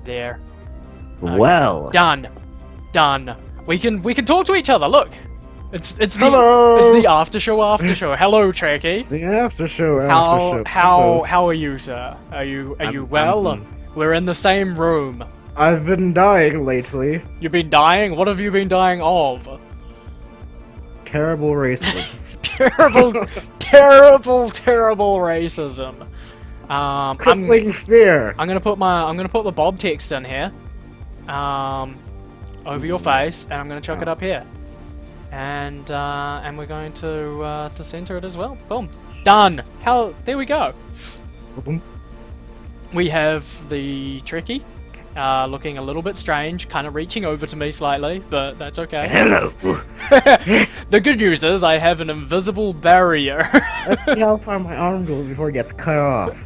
There. Well. Done. Done. We can talk to each other. Look. It's the aftershow. Hello, Trecky. It's the aftershow. How are you, sir? Are you well? We're in the same room. I've been dying lately. You've been dying? What have you been dying of? Terrible racism. terrible racism. Crippling fear. I'm gonna put the Bob text in here. Over your face, and I'm gonna chuck it up here. And we're going to center it as well. Boom. Done. There we go. We have the Trecky, looking a little bit strange, kind of reaching over to me slightly, but that's okay. Hello. The good news is I have an invisible barrier. Let's see how far my arm goes before it gets cut off.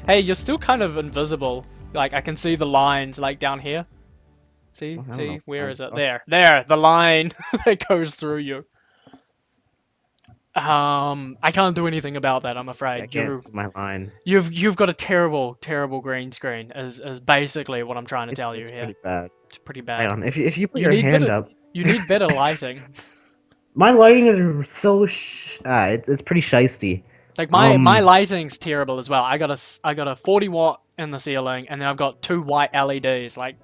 Hey, you're still kind of invisible. Like, I can see the lines, like, down here. See, where is it? There, the line that goes through you. I can't do anything about that, I'm afraid. I can't see my line. You've got a terrible green screen, is basically what I'm trying to tell you here. It's pretty bad. It's pretty bad. Hang on, if you put your hand up... You need better lighting. My lighting is so it's pretty shisty. Like, my lighting's terrible as well. I got a 40 watt in the ceiling, and then I've got 2 white LEDs, like,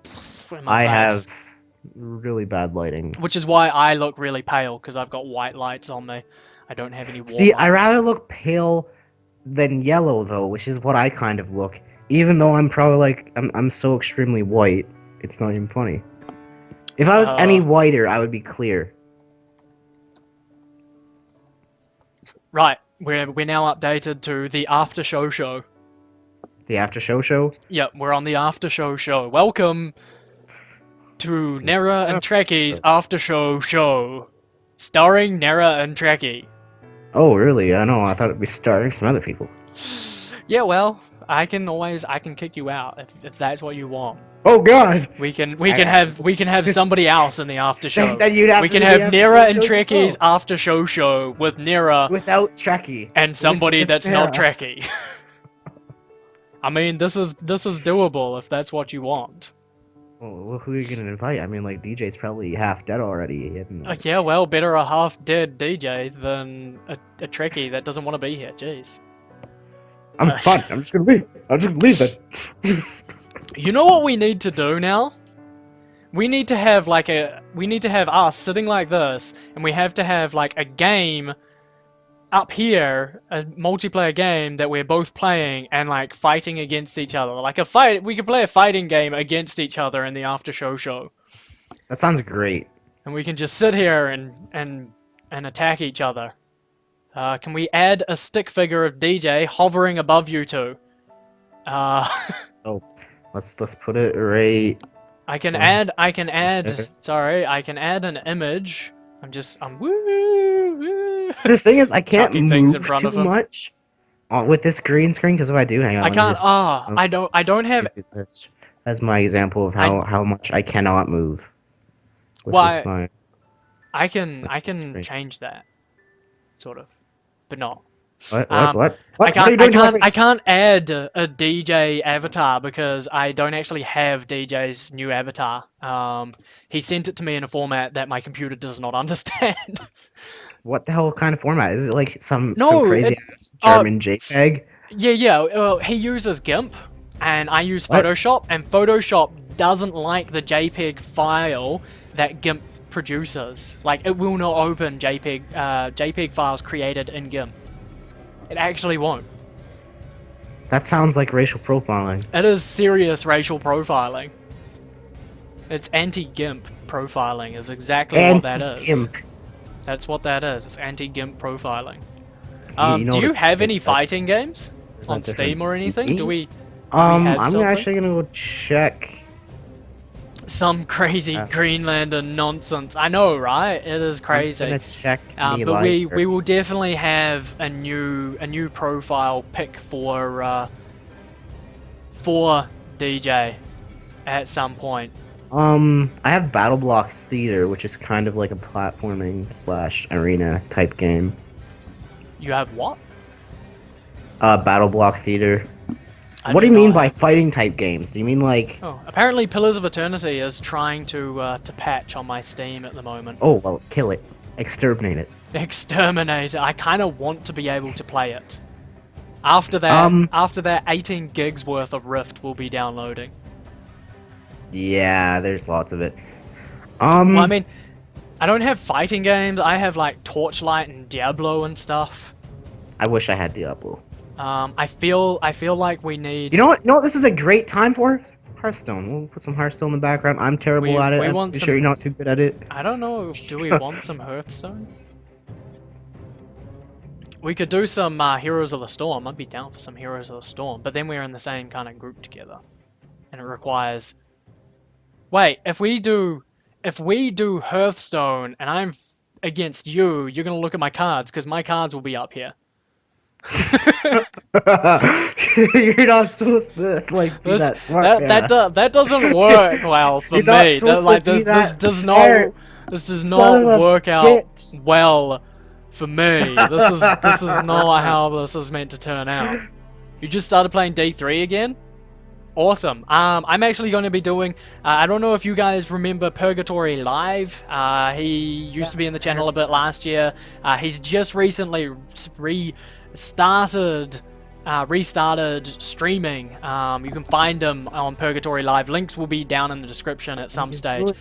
in my face. have really bad lighting. Which is why I look really pale, because I've got white lights on me. I don't have any warm See, lights. I rather look pale than yellow, though, which is what I kind of look. Even though I'm probably, like, I'm so extremely white, it's not even funny. If I was any whiter, I would be clear. Right, we're now updated to the Aftershow show. The Aftershow show? Yep, we're on the Aftershow show. Welcome to Nera and Trekky's Aftershow show, starring Nera and Trecky. Oh, really? I know. I thought it'd be starring some other people. Yeah, well, I can kick you out if that's what you want. Oh God! We can have somebody else in the after show. Then you'd have we to can do have the Nera and after show Trekky's after show with Nera without Trecky and somebody with that's Nera. not Trecky. I mean, this is doable if that's what you want. Well, who are you gonna invite? I mean, like, DJ's probably half dead already. Yeah, well, better a half dead DJ than a Trekkie that doesn't want to be here. Jeez. I'm fine. I'm just gonna leave. I'm just gonna leave it. You know what we need to do now? We need to have us sitting like this, and we have to have like a game up here, a multiplayer game that we're both playing and like fighting against each other. Like a fight, we could play a fighting game against each other in the after show. That sounds great. And we can just sit here and attack each other. Can we add a stick figure of DJ hovering above you two? Oh, let's put it right. I can add an image. I'm woo. The thing is, I can't Chucking move things in front too of him. much with this green screen, because if I do, hang on. I can't. I don't have. That's my example of how much I cannot move. Why? I can change that, sort of, but not. What? I can't add a DJ avatar because I don't actually have DJ's new avatar. He sent it to me in a format that my computer does not understand. What the hell kind of format? Is it like some crazy ass German JPEG? Yeah. Well, he uses GIMP, and I use Photoshop, and Photoshop doesn't like the JPEG file that GIMP produces. Like, it will not open JPEG files created in GIMP. It actually won't. That sounds like racial profiling. It is serious racial profiling. It's anti-GIMP profiling is exactly what that is. Anti-GIMP. That's what that is. It's anti-GIMP profiling. You know do you have any that- fighting games Is on that Steam different? or anything? Do we I'm something? actually gonna go check. Some crazy Greenlander nonsense. I know, right? It is crazy. I'm gonna check. But we will definitely have a new profile pick for DJ at some point. I have Battle Block Theater, which is kind of like a platforming / arena type game. You have what? Battle Block Theater. What do you not mean by have- fighting type games? Do you mean like? Oh, apparently Pillars of Eternity is trying to patch on my Steam at the moment. Oh well, kill it, exterminate it. Exterminate. I kind of want to be able to play it. After that 18 gigs worth of Rift will be downloading. Yeah, there's lots of it. Well, I mean, I don't have fighting games. I have like Torchlight and Diablo and stuff. I wish I had Diablo. I feel like we need. You know what? No, this is a great time for Hearthstone. We'll put some Hearthstone in the background. I'm terrible at it. I'm sure you're not too good at it. I don't know. Do we want some Hearthstone? We could do some Heroes of the Storm. I'd be down for some Heroes of the Storm, but then we're in the same kind of group together, and it requires. Wait, if we do Hearthstone and I'm against you, you're gonna look at my cards because my cards will be up here. You're not supposed to like be that smart. That doesn't work well for You're not me. supposed to be This that does smart. this does Son not of a work out bitch. well for me. This is not how this is meant to turn out. You just started playing D3 again? Awesome. I'm actually going to be doing. I don't know if you guys remember Purgatory Live. He used to be in the channel a bit last year. He's just recently restarted streaming. You can find him on Purgatory Live. Links will be down in the description at some stage,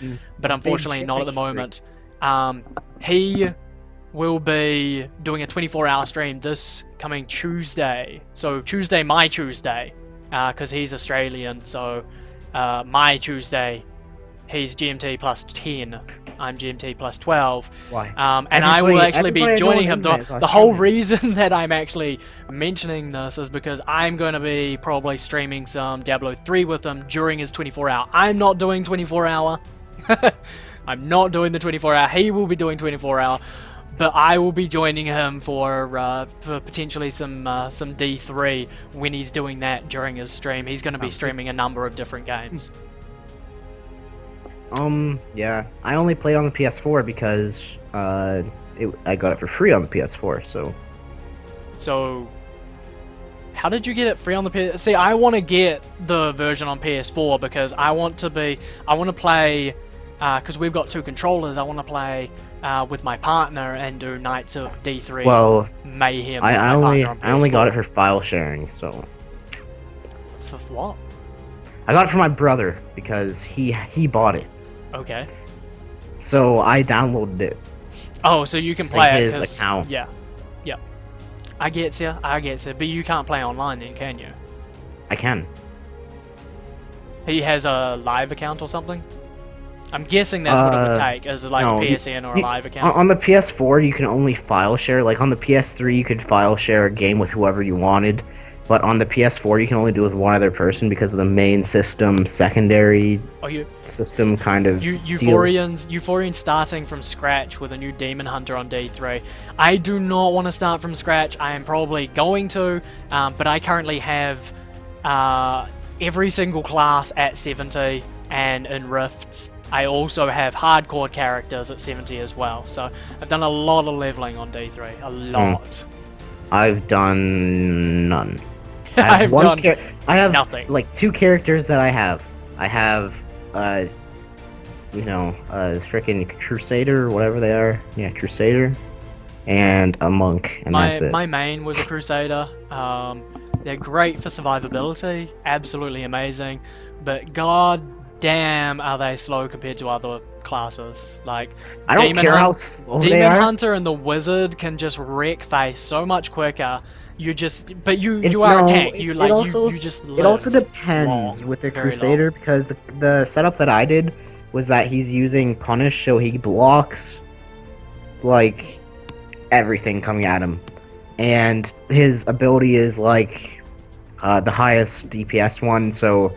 but unfortunately not at the moment. He will be doing a 24-hour stream this coming Tuesday. So Tuesday, my Tuesday. Because he's Australian, so my Tuesday, he's GMT plus 10, I'm GMT plus 12. Why? And I will actually be joining him. The whole reason that I'm actually mentioning this is because I'm going to be probably streaming some Diablo 3 with him during his 24-hour. I'm not doing 24-hour. I'm not doing the 24-hour. He will be doing 24-hour. But I will be joining him for potentially some D3 when he's doing that during his stream. He's going to be streaming a number of different games. Yeah. I only played on the PS4 because I got it for free on the PS4. So how did you get it free on the PS? See, I want to get the version on PS4 because I want to play. Because we've got two controllers, I want to play with my partner and do Knights of D3 Mayhem. I only got it for file sharing, so. For what? I got it for my brother because he bought it. Okay. So I downloaded it. Oh, so you can play his account. Yeah. I get you. But you can't play online then, can you? I can. He has a live account or something? I'm guessing that's what it would take, as like a PSN or a live account. On the PS4, you can only file share. Like on the PS3, you could file share a game with whoever you wanted, but on the PS4, you can only do it with one other person because of the main system, secondary system kind of Euphorians starting from scratch with a new Demon Hunter on D3. I do not want to start from scratch. I am probably going to, but I currently have every single class at 70, and in Rifts, I also have hardcore characters at 70 as well, so I've done a lot of leveling on D3, a lot. I've done none. I have nothing. Like 2 characters that I have. I have, freaking Crusader or whatever they are. Yeah, Crusader, and a monk, and that's it. My main was a Crusader. They're great for survivability, absolutely amazing, but god damn are they slow compared to other classes. Like I don't care how slow they are. Demon Hunter and the Wizard can just wreck face so much quicker. You are a tank. It also depends with the Crusader because the setup that I did was that he's using Punish, so he blocks like everything coming at him, and his ability is like the highest DPS one. So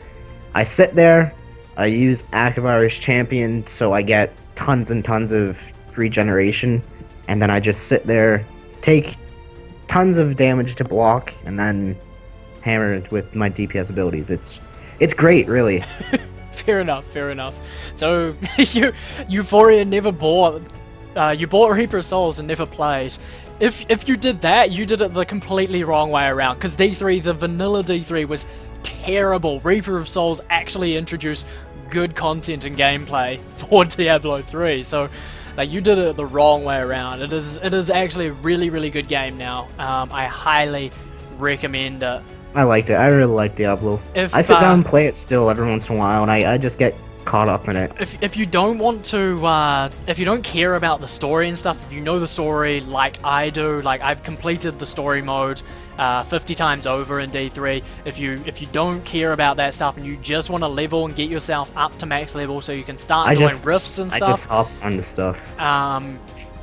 I sit there. I use Active Irish Champion, so I get tons and tons of regeneration, and then I just sit there, take tons of damage to block, and then hammer it with my DPS abilities. It's great, really. Fair enough. So Euphoria never bought. You bought Reaper of Souls and never played. If you did that, you did it the completely wrong way around. Because D3, the vanilla D3 was terrible. Reaper of Souls actually introduced good content and gameplay for Diablo 3, so like you did it the wrong way around. It is actually a really really good game now. I highly recommend it. I liked it. I really like Diablo. I If sit down and play it still every once in a while, and I just get caught up in it. if you don't want to, if you don't care about the story and stuff, if you know the story like I do, like I've completed the story mode 50 times over in D3. If you don't care about that stuff and you just want to level and get yourself up to max level so you can start doing rifts and I just stuff, hop on the stuff.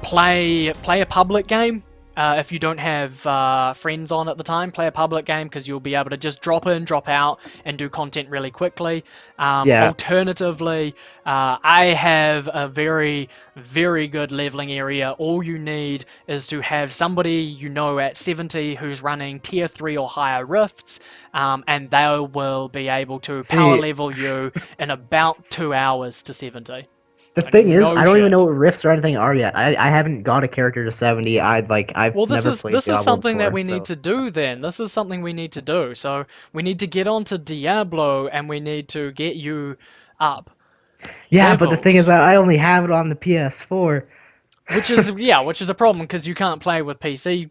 play a public game. If you don't have friends on at the time, play a public game because you'll be able to just drop in, drop out, and do content really quickly. Yeah. Alternatively, I have a very, very good leveling area. All you need is to have somebody you know at 70 who's running tier 3 or higher rifts, and they will be able to power See, level you in about 2 hours to 70. the thing is, No I don't even know shit. what rifts or anything are yet. I haven't got a character to 70. I've Well, this never is played this is Diablo something that before, we need so to do then. This is something we need to do. So we need to get onto Diablo and we need to get you up yeah. But the thing is, levels. I only have it on the PS4. Which is a problem because you can't play with PC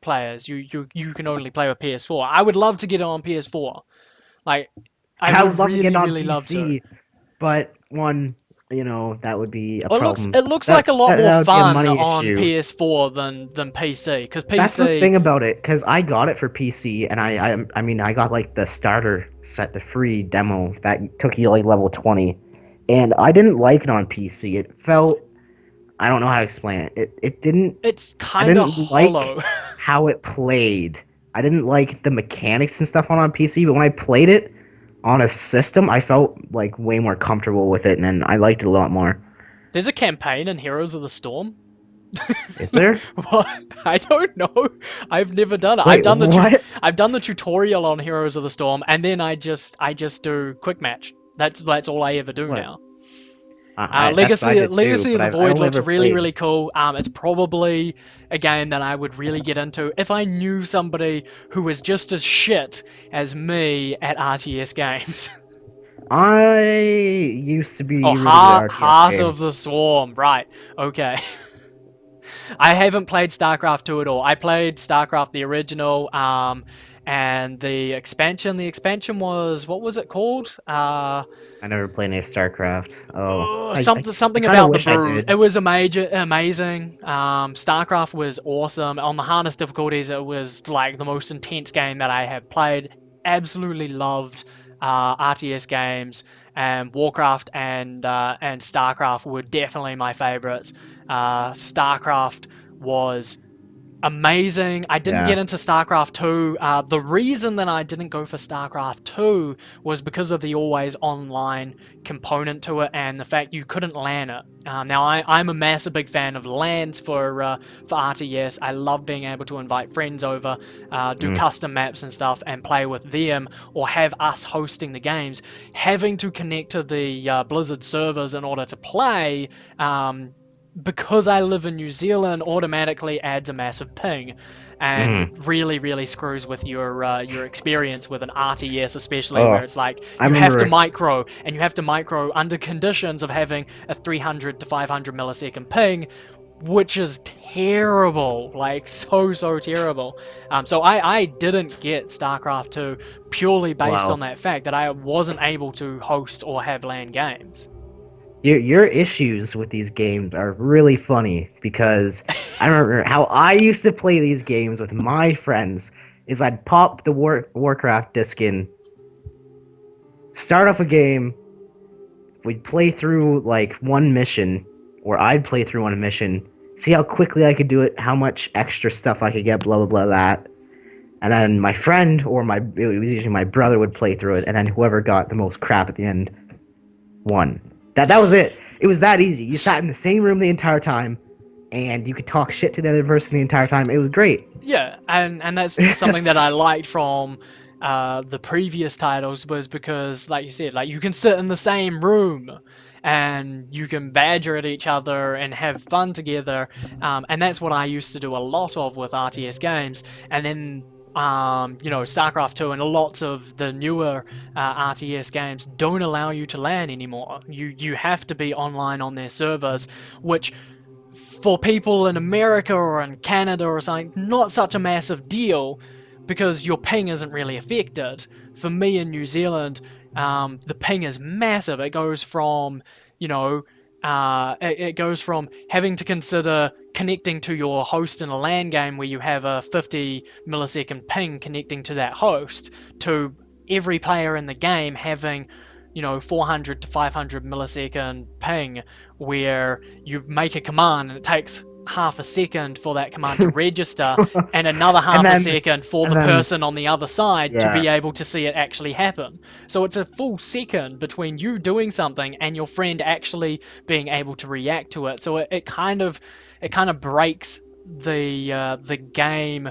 players. You can only play with PS4. I would love to get it on PS4. Like I And I would would love to get really on really love to. PC, but that would be a Well, it looks problem. it looks like a lot more That would be a fun money on issue. PS4 than PC because That's the PC. thing about it, because I got it for PC, and I mean, I got like the starter set, the free demo that took you like level 20, and I didn't like it on PC. It felt, I don't know how to explain it. It didn't, It's I kind of didn't like hollow. how it played. I didn't like the mechanics and stuff on PC, but when I played it on a system, I felt like way more comfortable with it, and I liked it a lot more. There's a campaign in Heroes of the Storm. Is there? What? I don't know. I've never done it. Wait, what? I've done the tutorial on Heroes of the Storm, and then I just do quick match. That's all I ever do What? now. That's what I did too, Legacy of but the I Void only looks ever really played. really cool. It's probably a game that I would really get into if I knew somebody who was just as shit as me at RTS games. I used to Oh, be really good at RTS Heart of the games. Swarm. Right. Okay. I haven't played StarCraft 2 at all. I played StarCraft the original, and the expansion. The expansion was, what was it called? I never played any StarCraft. Oh, I Something kind of about the wish I Brood. did. It was amazing. StarCraft was awesome. On the hardest difficulties, it was like the most intense game that I have played. Absolutely loved RTS games, and Warcraft and StarCraft were definitely my favorites. StarCraft was amazing. I didn't Yeah. get into StarCraft 2. The reason that I didn't go for StarCraft 2 was because of the always online component to it and the fact you couldn't LAN it. Now, I'm a massive big fan of LANs for RTS. I love being able to invite friends over, do Mm. custom maps and stuff, and play with them, or have us hosting the games. Having to connect to the Blizzard servers in order to play. Because I live in New Zealand, automatically adds a massive ping, and Mm. really, really screws with your experience with an RTS, especially Oh, where it's like I you have to remember. micro, and you have to micro under conditions of having a 300 to 500 millisecond ping, which is terrible, like so terrible. So I didn't get StarCraft 2 purely based on Wow. that fact that I wasn't able to host or have LAN games. Your issues with these games are really funny because I remember how I used to play these games with my friends. Is I'd pop the Warcraft disc in, start off a game, we'd play through like one mission, or I'd play through one mission, see how quickly I could do it, how much extra stuff I could get, blah blah blah that. And then my friend or it was usually my brother would play through it, and then whoever got the most crap at the end won. That was it. It was that easy. You sat in the same room the entire time, and you could talk shit to the other person the entire time. It was great. Yeah, and that's something that I liked from the previous titles was because, like you said, like you can sit in the same room and you can badger at each other and have fun together, and that's what I used to do a lot of with RTS games. And then StarCraft 2 and lots of the newer RTS games don't allow you to LAN anymore. You have to be online on their servers, which for people in America or in Canada or something, not such a massive deal because your ping isn't really affected. For me in New Zealand, the ping is massive. It goes from, it goes from having to consider connecting to your host in a LAN game where you have a 50 millisecond ping connecting to that host to every player in the game having 400 to 500 millisecond ping where you make a command and it takes half a second for that command to register and another half a second for the person on the other side to be able to see it actually happen. So it's a full second between you doing something and your friend actually being able to react to it. So it kind of breaks the game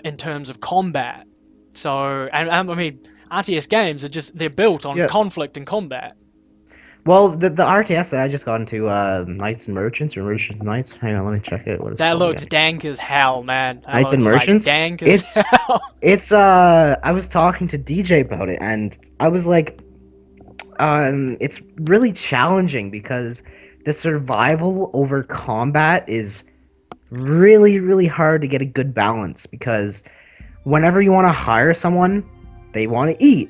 in terms of combat. So I mean, RTS games they're built on conflict and combat. Well, the RTS that I just got into, Knights and Merchants, or Merchants and Knights. Hang on, let me check it. What is that looks dank as hell, man. Knights and Merchants? Like dank as hell. It's, I was talking to DJ about it, and I was like, it's really challenging because the survival over combat is really, really hard to get a good balance, because whenever you want to hire someone, they want to eat.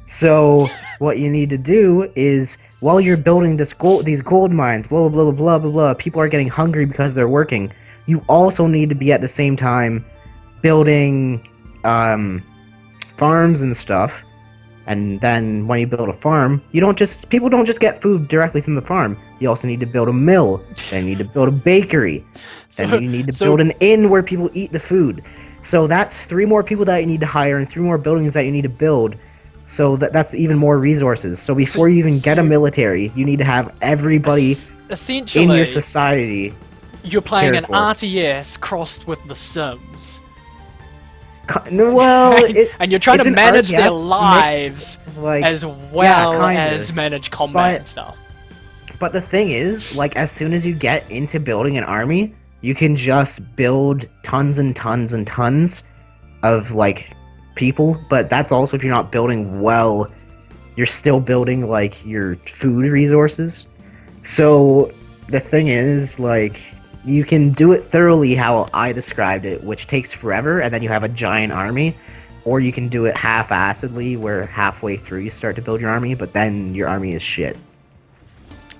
So what you need to do is, while you're building these gold mines, blah, blah, blah, blah, blah, blah, people are getting hungry because they're working. You also need to be at the same time building farms and stuff. And then when you build a farm, people don't just get food directly from the farm. You also need to build a mill. Then you need to build a bakery. Then you need to build an inn where people eat the food. So that's 3 more people that you need to hire and 3 more buildings that you need to build. So that's even more resources. So before you even get a military, you need to have everybody essentially in your society. You're playing an RTS crossed with The Sims. Well, and you're trying to manage their lives as well as manage combat and stuff. But the thing is, like, as soon as you get into building an army, you can just build tons and tons and tons of, like, people. But that's also if you're not building well, you're still building, like, your food resources. So the thing is, like, you can do it thoroughly how I described it, which takes forever, and then you have a giant army. Or you can do it half-assedly, where halfway through you start to build your army, but then your army is shit.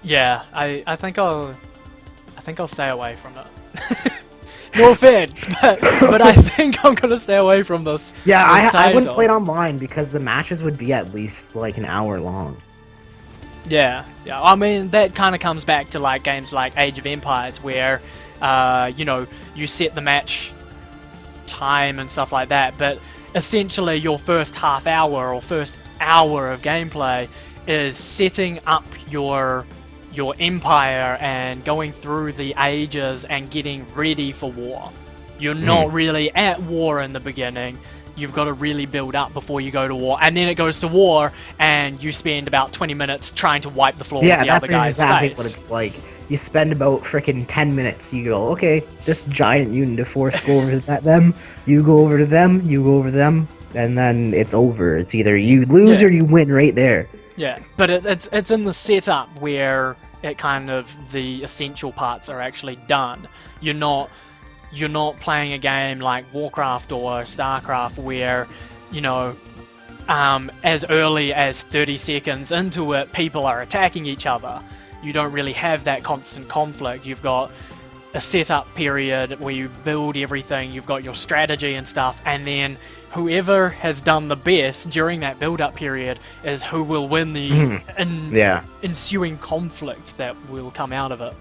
Yeah, I think I'll stay away from it. No offense, but I think I'm gonna stay away from this. Yeah, I wouldn't play it online because the matches would be at least like an hour long. Yeah. I mean, that kind of comes back to like games like Age of Empires, where you set the match time and stuff like that, but essentially your first half hour or first hour of gameplay is setting up your empire and going through the ages and getting ready for war. You're not really at war in the beginning. You've got to really build up before you go to war, and then it goes to war, and you spend about 20 minutes trying to wipe the floor with the other guy's face. Yeah, that's exactly what it's like. You spend about frickin' 10 minutes. You go, okay, this giant unit of force, go over to them. You go over to them. You go over to them, and then it's over. It's either you lose or you win right there. Yeah, but it's in the setup where it kind of the essential parts are actually done. You're not playing a game like Warcraft or Starcraft where, as early as 30 seconds into it, people are attacking each other. You don't really have that constant conflict. You've got a setup period where you build everything, you've got your strategy and stuff, and then whoever has done the best during that build-up period is who will win the ensuing conflict that will come out of it.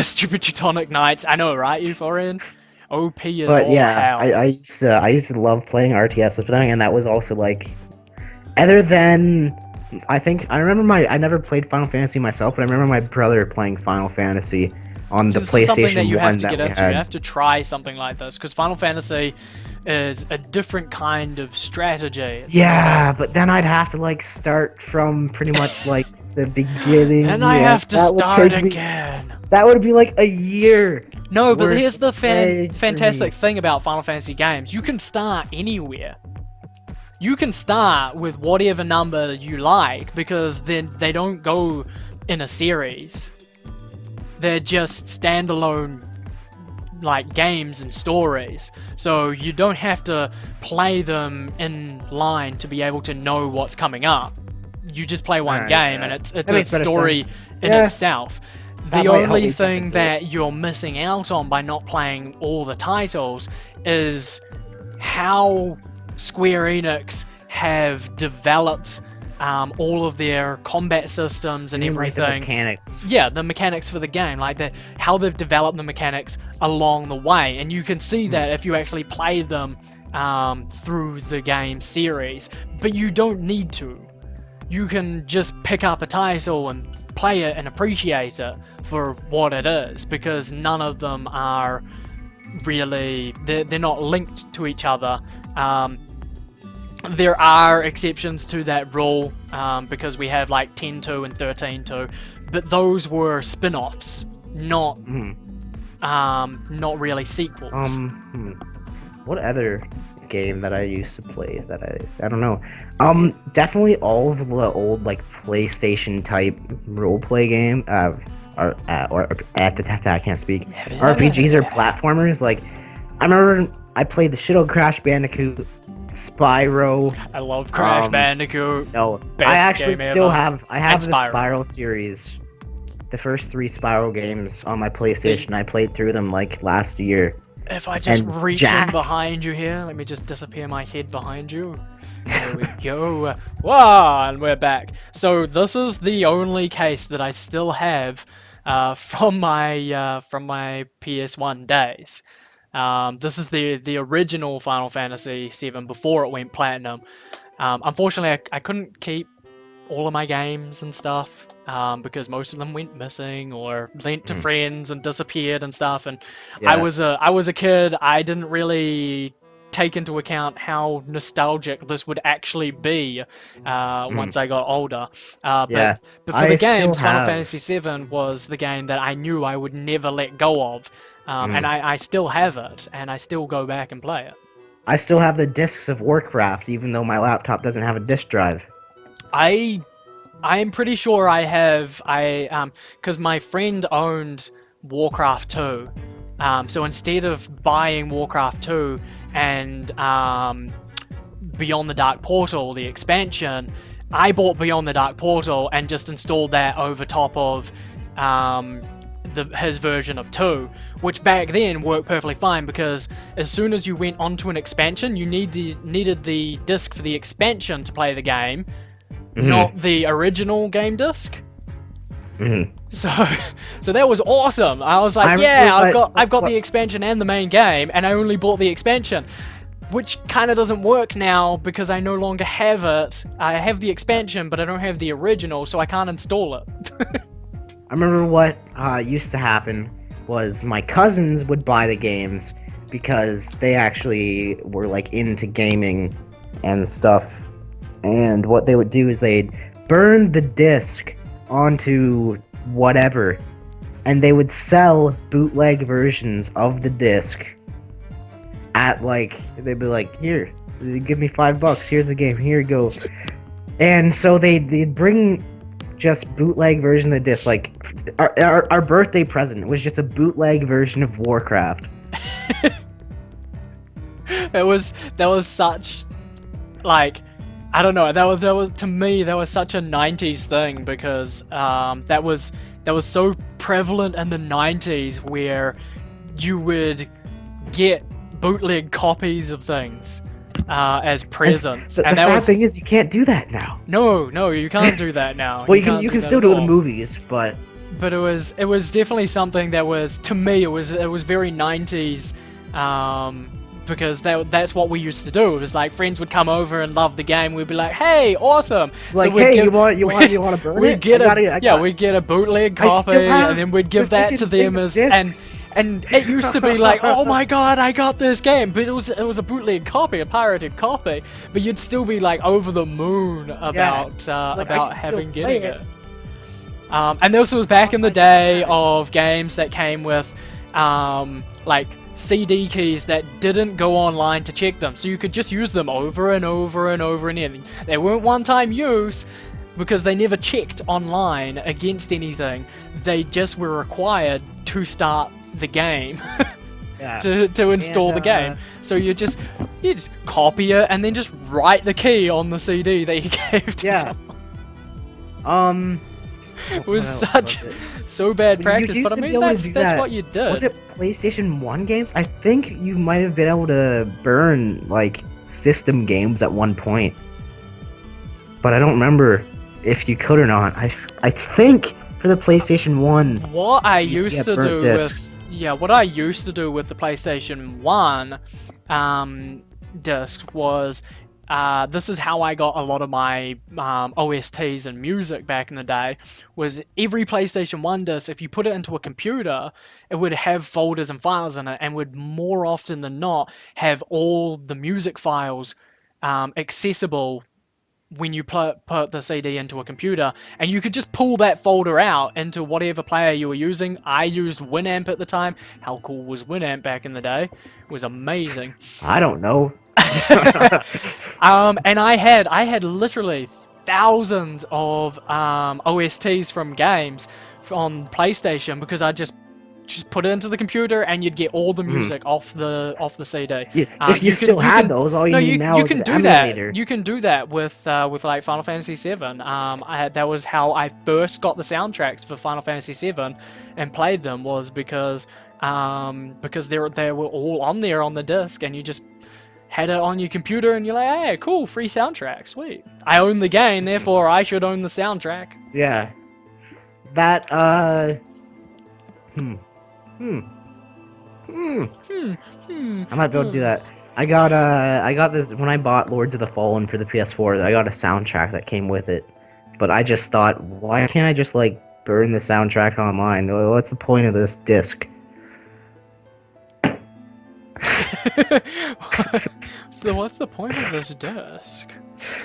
Stupid Teutonic Knights, I know, right, Euphorian? OP is all hell. I used to love playing RTSs, and that was also like, other than, I never played Final Fantasy myself, but I remember my brother playing Final Fantasy on the PlayStation 1 something that you have to get into. You have to try something like this, because Final Fantasy is a different kind of strategy. But then I'd have to like start from pretty much like the beginning. And I have to start again. That would be like a year. No, but worth here's the playing for fantastic me. thing about Final Fantasy games. You can start anywhere. You can start with whatever number you like, because then they don't go in a series. They're just standalone like games and stories. So you don't have to play them in line to be able to know what's coming up. You just play one Alright, game yeah. and it's That a makes better story sense. in Yeah. itself. That The might help only me jump thing into it. that you're missing out on by not playing all the titles is how Square Enix have developed all of their combat systems and You mean, like, the everything. mechanics. Yeah, the mechanics for the game, like how they've developed the mechanics along the way, and you can see that if you actually play them through the game series. But you don't need to. You can just pick up a title and play it and appreciate it for what it is, because none of them are really, they're not linked to each other. There are exceptions to that rule, because we have like 10.2 and 13.2, but those were spin-offs, not really sequels. What other game that I used to play that I don't know. Definitely all of the old like PlayStation type roleplay game or at the time I can't speak. RPGs or platformers. Like I remember I played the shit out Crash Bandicoot, Spyro. I love Crash Bandicoot. No, Best I actually game still ever. have the Spyro. Spyro series. The first 3 Spyro games on my PlayStation. I played through them like last year. If I just And reach Jack. in behind you here, let me just disappear my head behind you. There we go. Wow, and we're back. So this is the only case that I still have from my PS1 days. This is the original Final Fantasy VII before it went platinum. Unfortunately, I couldn't keep all of my games and stuff because most of them went missing or lent to friends and disappeared and stuff. And Yeah. I was a kid. I didn't really take into account how nostalgic this would actually be once I got older. Yeah. But for I the still games, Final have- Fantasy VII was the game that I knew I would never let go of. And I still have it, and I still go back and play it. I still have the discs of Warcraft, even though my laptop doesn't have a disk drive. I'm pretty sure I have, because my friend owned Warcraft 2. So instead of buying Warcraft 2 and Beyond the Dark Portal, the expansion, I bought Beyond the Dark Portal and just installed that over top of his version of 2, which back then worked perfectly fine, because as soon as you went onto an expansion, you needed the disc for the expansion to play the game, not the original game disc. So that was awesome. I was like, I've got the expansion and the main game, and I only bought the expansion, which kind of doesn't work now because I no longer have it. I have the expansion, but I don't have the original, so I can't install it. I remember what used to happen was my cousins would buy the games because they actually were like into gaming and stuff. And what they would do is they'd burn the disc onto whatever, and they would sell bootleg versions of the disc at like, they'd be like, here, give me $5, here's the game, here you go. And so they'd bring just bootleg version of the disc, like our birthday present was just a bootleg version of Warcraft. That was such, like, I don't know, that was to me, that was such a 90s thing, because that was so prevalent in the 90s, where you would get bootleg copies of things as presents. The sad thing is you can't do that now. No, you can't do that now. Well, you can still do it in movies, but it was definitely something that was, to me, it was very 90s, because that's what we used to do. It was like friends would come over and love the game. We'd be like, "Hey, awesome!" Like, so hey, you want to burn we'd it? get we'd get a bootleg copy, and then we'd give that to them as and it used to be like, "Oh my god, I got this game!" But it was a bootleg copy, a pirated copy. But you'd still be like over the moon about getting it. And this was back in the day of games that came with like CD keys that didn't go online to check them, so you could just use them over and over and over again. They weren't one-time use because they never checked online against anything. They just were required to start the game. Yeah. to install the game. So you just copy it and then just write the key on the CD that you gave to someone. It was so bad practice, but I mean that's what you did. Was it PlayStation 1 games? I think you might have been able to burn like system games at one point, but I don't remember if you could or not. I think for the PlayStation 1, what I used to do with the PlayStation 1 disc was this is how I got a lot of my OSTs and music back in the day, was every PlayStation 1 disc, if you put it into a computer, it would have folders and files in it, and would more often than not have all the music files accessible when you put the CD into a computer, and you could just pull that folder out into whatever player you were using. I used Winamp at the time. How cool was Winamp back in the day? It was amazing. I don't know. And I had literally thousands of OSTs from games on PlayStation, because I just put it into the computer and you'd get all the music off the CD. Yeah, if you still had those, all you need now is an emulator. You can do that with like Final Fantasy VII. That was how I first got the soundtracks for Final Fantasy VII and played them, was because they were all on there on the disc, and you just had it on your computer and you're like, hey, cool, free soundtrack, sweet. I own the game, therefore I should own the soundtrack. Yeah. That I might be able to do that. I got this when I bought Lords of the Fallen for the PS4. I got a soundtrack that came with it, but I just thought, why can't I just like burn the soundtrack online? What's the point of this disc? So what's the point of this disc?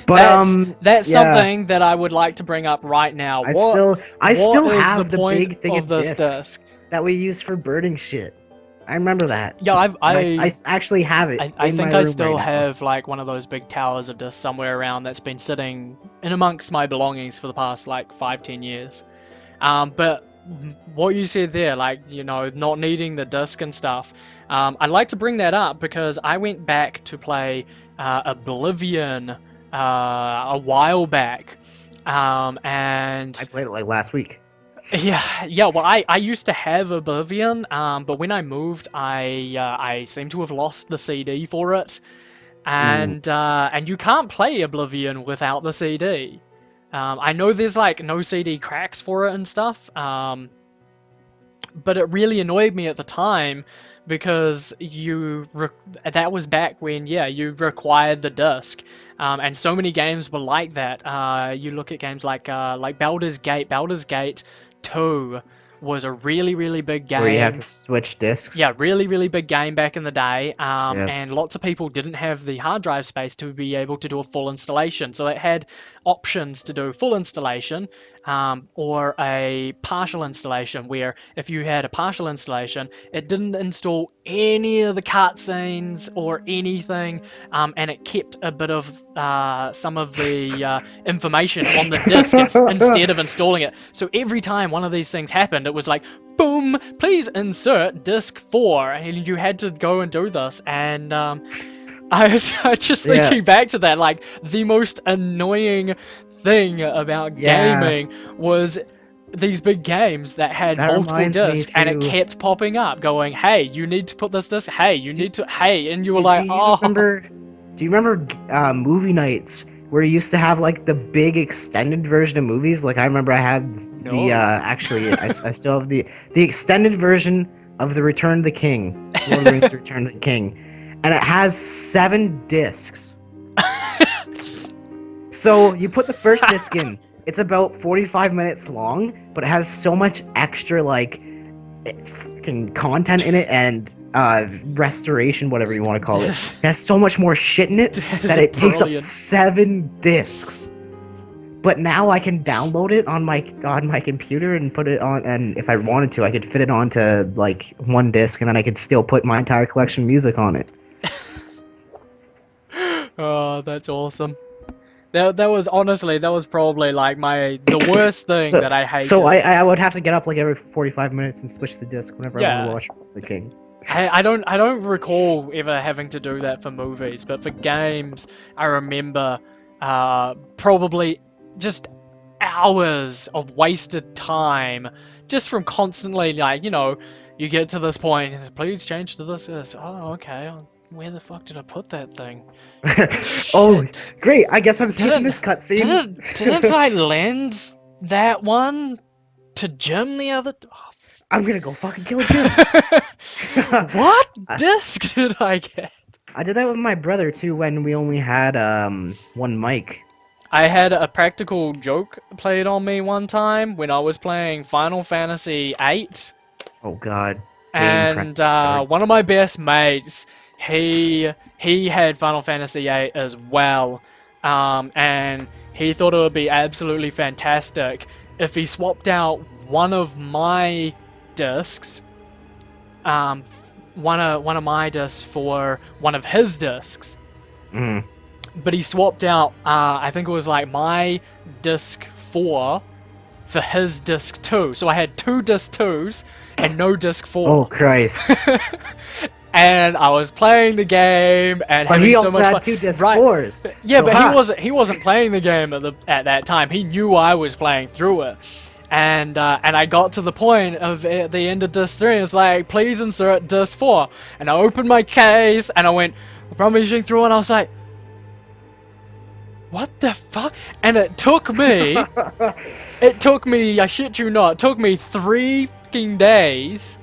But that's something that I would like to bring up right now. I still have the big thing of this discs that we use for burning shit. I remember that. Yeah, I actually have it. I think I still have like one of those big towers of discs somewhere around that's been sitting in amongst my belongings for the past like 5-10 years. But what you said there, like, you know, not needing the disc and stuff, I'd like to bring that up because I went back to play Oblivion a while back, and I played it like last week. Yeah. Well, I used to have Oblivion, but when I moved, I seem to have lost the CD for it, and you can't play Oblivion without the CD. I know there's like no CD cracks for it and stuff, but it really annoyed me at the time because that was back when you required the disc, and so many games were like that. You look at games like Baldur's Gate. Baldur's Gate 2 was a really, really big game. Where you have to switch discs? Yeah, really, really big game back in the day. And lots of people didn't have the hard drive space to be able to do a full installation. So it had options to do full installation or a partial installation, where if you had a partial installation, it didn't install any of the cutscenes or anything, and it kept a bit of some of the information on the disc instead of installing it. So every time one of these things happened, it was like, boom, please insert disc 4, and you had to go and do this. And I was just thinking back to that, like, the most annoying thing about gaming was these big games that had multiple discs, and it kept popping up going, hey, you need to put this disc, hey, you need to, hey, and you were like, oh. Do you remember movie nights where you used to have like the big extended version of movies? Like I remember I had the actually I still have the extended version of The Return of the King, Lord of the Rings: Return of the King, and it has 7 discs. So you put the first disc in. It's about 45 minutes long, but it has so much extra like fucking content in it and restoration, whatever you want to call it. It has so much more shit in it that it takes up 7 discs. But now I can download it on my computer and put it on, and if I wanted to, I could fit it onto like one disc, and then I could still put my entire collection of music on it. Oh, that's awesome. That was honestly, that was probably like the worst thing that I hated. So I would have to get up like every 45 minutes and switch the disc whenever I Yeah. want to watch The King. I don't recall ever having to do that for movies, but for games, I remember probably just hours of wasted time just from constantly, like, you get to this point, please change to this. Oh, okay. Where the fuck did I put that thing? Oh, Shit. great! I guess I'm skipping this cutscene. Didn't I lend that one to Jim the other? I'm gonna go fucking kill Jim. What disc did I get? I did that with my brother too when we only had one mic. I had a practical joke played on me one time when I was playing Final Fantasy VIII. Oh god. And one of my best mates, he had Final Fantasy VIII as well, and he thought it would be absolutely fantastic if he swapped out one of my discs, one of my discs for one of his discs. Mm. But he swapped out, I think it was like my disc 4 for his disc 2. So I had 2 disc 2s and no disc 4. Oh Christ. And I was playing the game and But having he so also much had fun. 2 disc Right. 4s. Yeah, so but he wasn't playing the game at that time. He knew I was playing through it. And I got to the point of the end of disc 3 and it's like, please insert disc 4. And I opened my case and I went rummaging through and I was like, what the fuck? And it took me, I shit you not, it took me 3 fucking days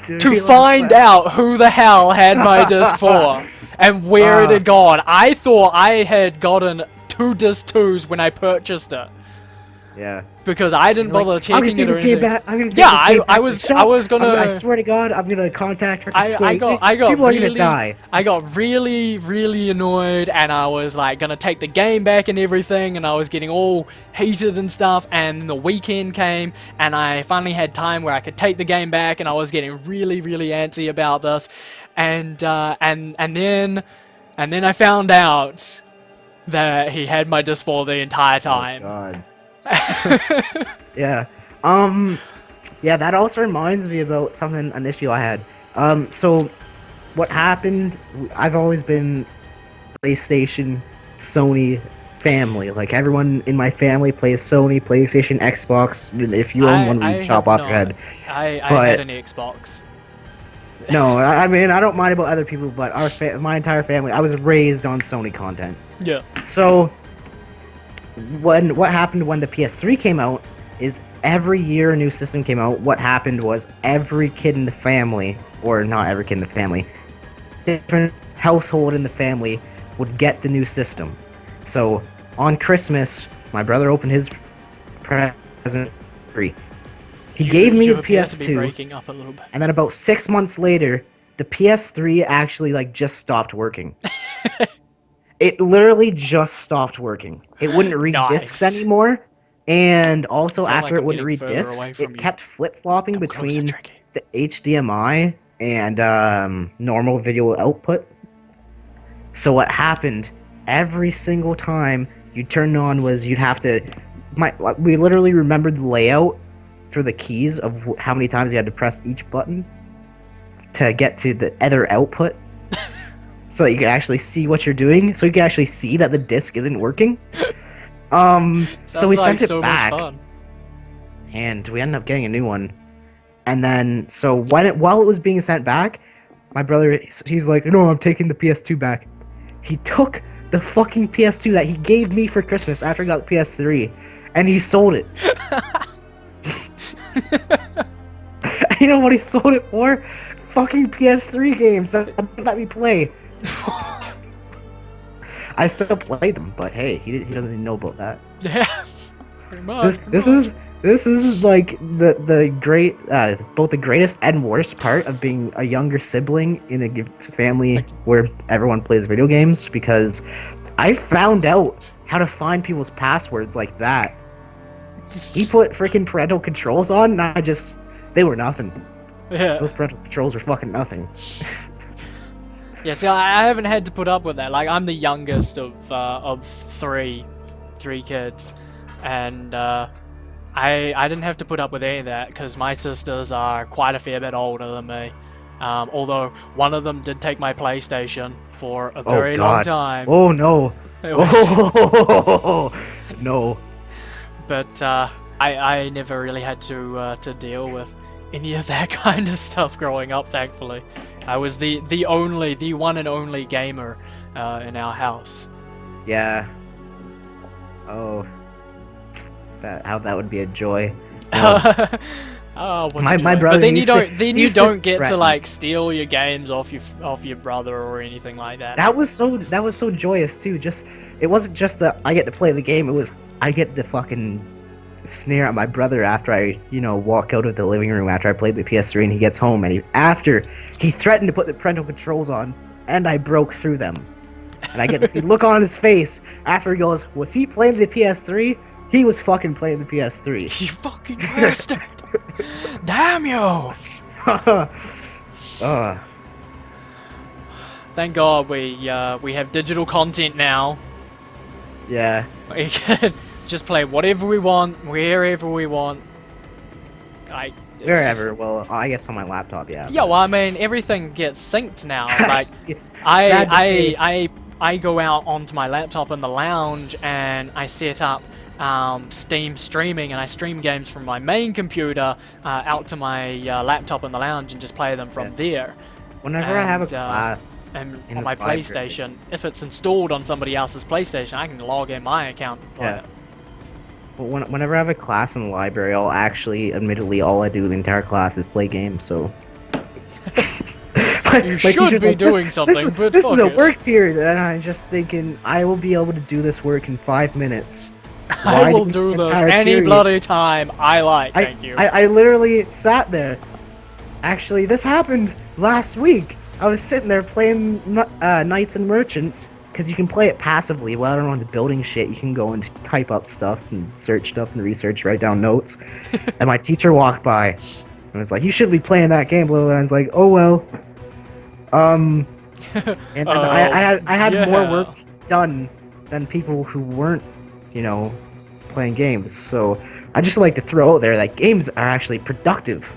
to find out who the hell had my disc 4 and where it had gone. I thought I had gotten 2 disc 2s when I purchased it. Yeah. Because I didn't bother checking it or anything. I was gonna. I swear to God, I'm gonna contact freaking Square Enix. I got People really, are gonna die. I got really, really annoyed, and I was like gonna take the game back and everything, and I was getting all heated and stuff. And the weekend came, and I finally had time where I could take the game back, and I was getting really, really antsy about this. And then I found out that he had my disc for the entire time. Oh God. Yeah. Yeah, that also reminds me about an issue I had. So what happened, I've always been PlayStation, Sony family. Like everyone in my family plays Sony, PlayStation, Xbox. If you own one, we chop off your head. I had an Xbox. No, I mean, I don't mind about other people, but my entire family, I was raised on Sony content. Yeah. So what happened when the PS3 came out is every year a new system came out. What happened was every kid in the family, or not every kid in the family, different household in the family would get the new system. So on Christmas, my brother opened his present free. He gave me the PS2, and then about 6 months later, the PS3 actually just stopped working. It literally just stopped working. It wouldn't read discs anymore, and also after it wouldn't read discs, it kept flip-flopping between the HDMI and normal video output. So what happened, every single time you turned on was you'd have to... we literally remembered the layout for the keys of how many times you had to press each button to get to the other output. So that you can actually see what you're doing, so you can actually see that the disc isn't working. So we sent it back, and we ended up getting a new one. And then, so while it was being sent back, my brother, he's like, "No, I'm taking the PS2 back." He took the fucking PS2 that he gave me for Christmas after I got the PS3, and he sold it. You know what he sold it for? Fucking PS3 games that let me play. I still play them, but hey, he doesn't even know about that. Yeah, pretty much. This is like the great both the greatest and worst part of being a younger sibling in a family where everyone plays video games, because I found out how to find people's passwords like that. He put freaking parental controls on, and they were nothing. Yeah. Those parental controls were fucking nothing. Yeah, see, I haven't had to put up with that. Like, I'm the youngest of three kids, and I didn't have to put up with any of that because my sisters are quite a fair bit older than me. Although one of them did take my PlayStation for a very long time. Oh no! It was, Oh no! but I never really had to deal with any of that kind of stuff growing up. Thankfully, I was the one and only gamer in our house. Yeah. Oh, how that would be a joy. Oh, my brother. But then you used to don't get to threaten. like steal your games off your brother or anything like that. That was so joyous too. It wasn't just that I get to play the game. It was I get to fucking snare at my brother after I walk out of the living room after I played the PS3 and he gets home and he threatened to put the parental controls on and I broke through them. And I get to see the look on his face after he goes, was he playing the PS3? He was fucking playing the PS3. You fucking bastard! Damn you! Thank God we have digital content now. Yeah. We can just play whatever we want, wherever we want. Wherever. Well, I guess on my laptop, yeah. Yeah, well, I mean, everything gets synced now. Like, Sad to say. I go out onto my laptop in the lounge and I set up Steam streaming, and I stream games from my main computer out to my laptop in the lounge and just play them from there. Whenever I have a class and in on the my library. PlayStation, if it's installed on somebody else's PlayStation, I can log in my account and play Yeah. it. But whenever I have a class in the library, admittedly, all I do the entire class is play games, so... You should be doing something, but this is a fuck it. work period, and I'm just thinking, I will be able to do this work in 5 minutes. I Why will the do this entire any period? bloody time I like, thank you. I literally sat there. Actually, this happened last week. I was sitting there playing Knights and Merchants, because you can play it passively while everyone's building shit. You can go and type up stuff and search stuff and research, write down notes. And my teacher walked by and was like, "You should be playing that game." And I was like, "Oh well." And then I had more work done than people who weren't, playing games. So I just like to throw out there that games are actually productive.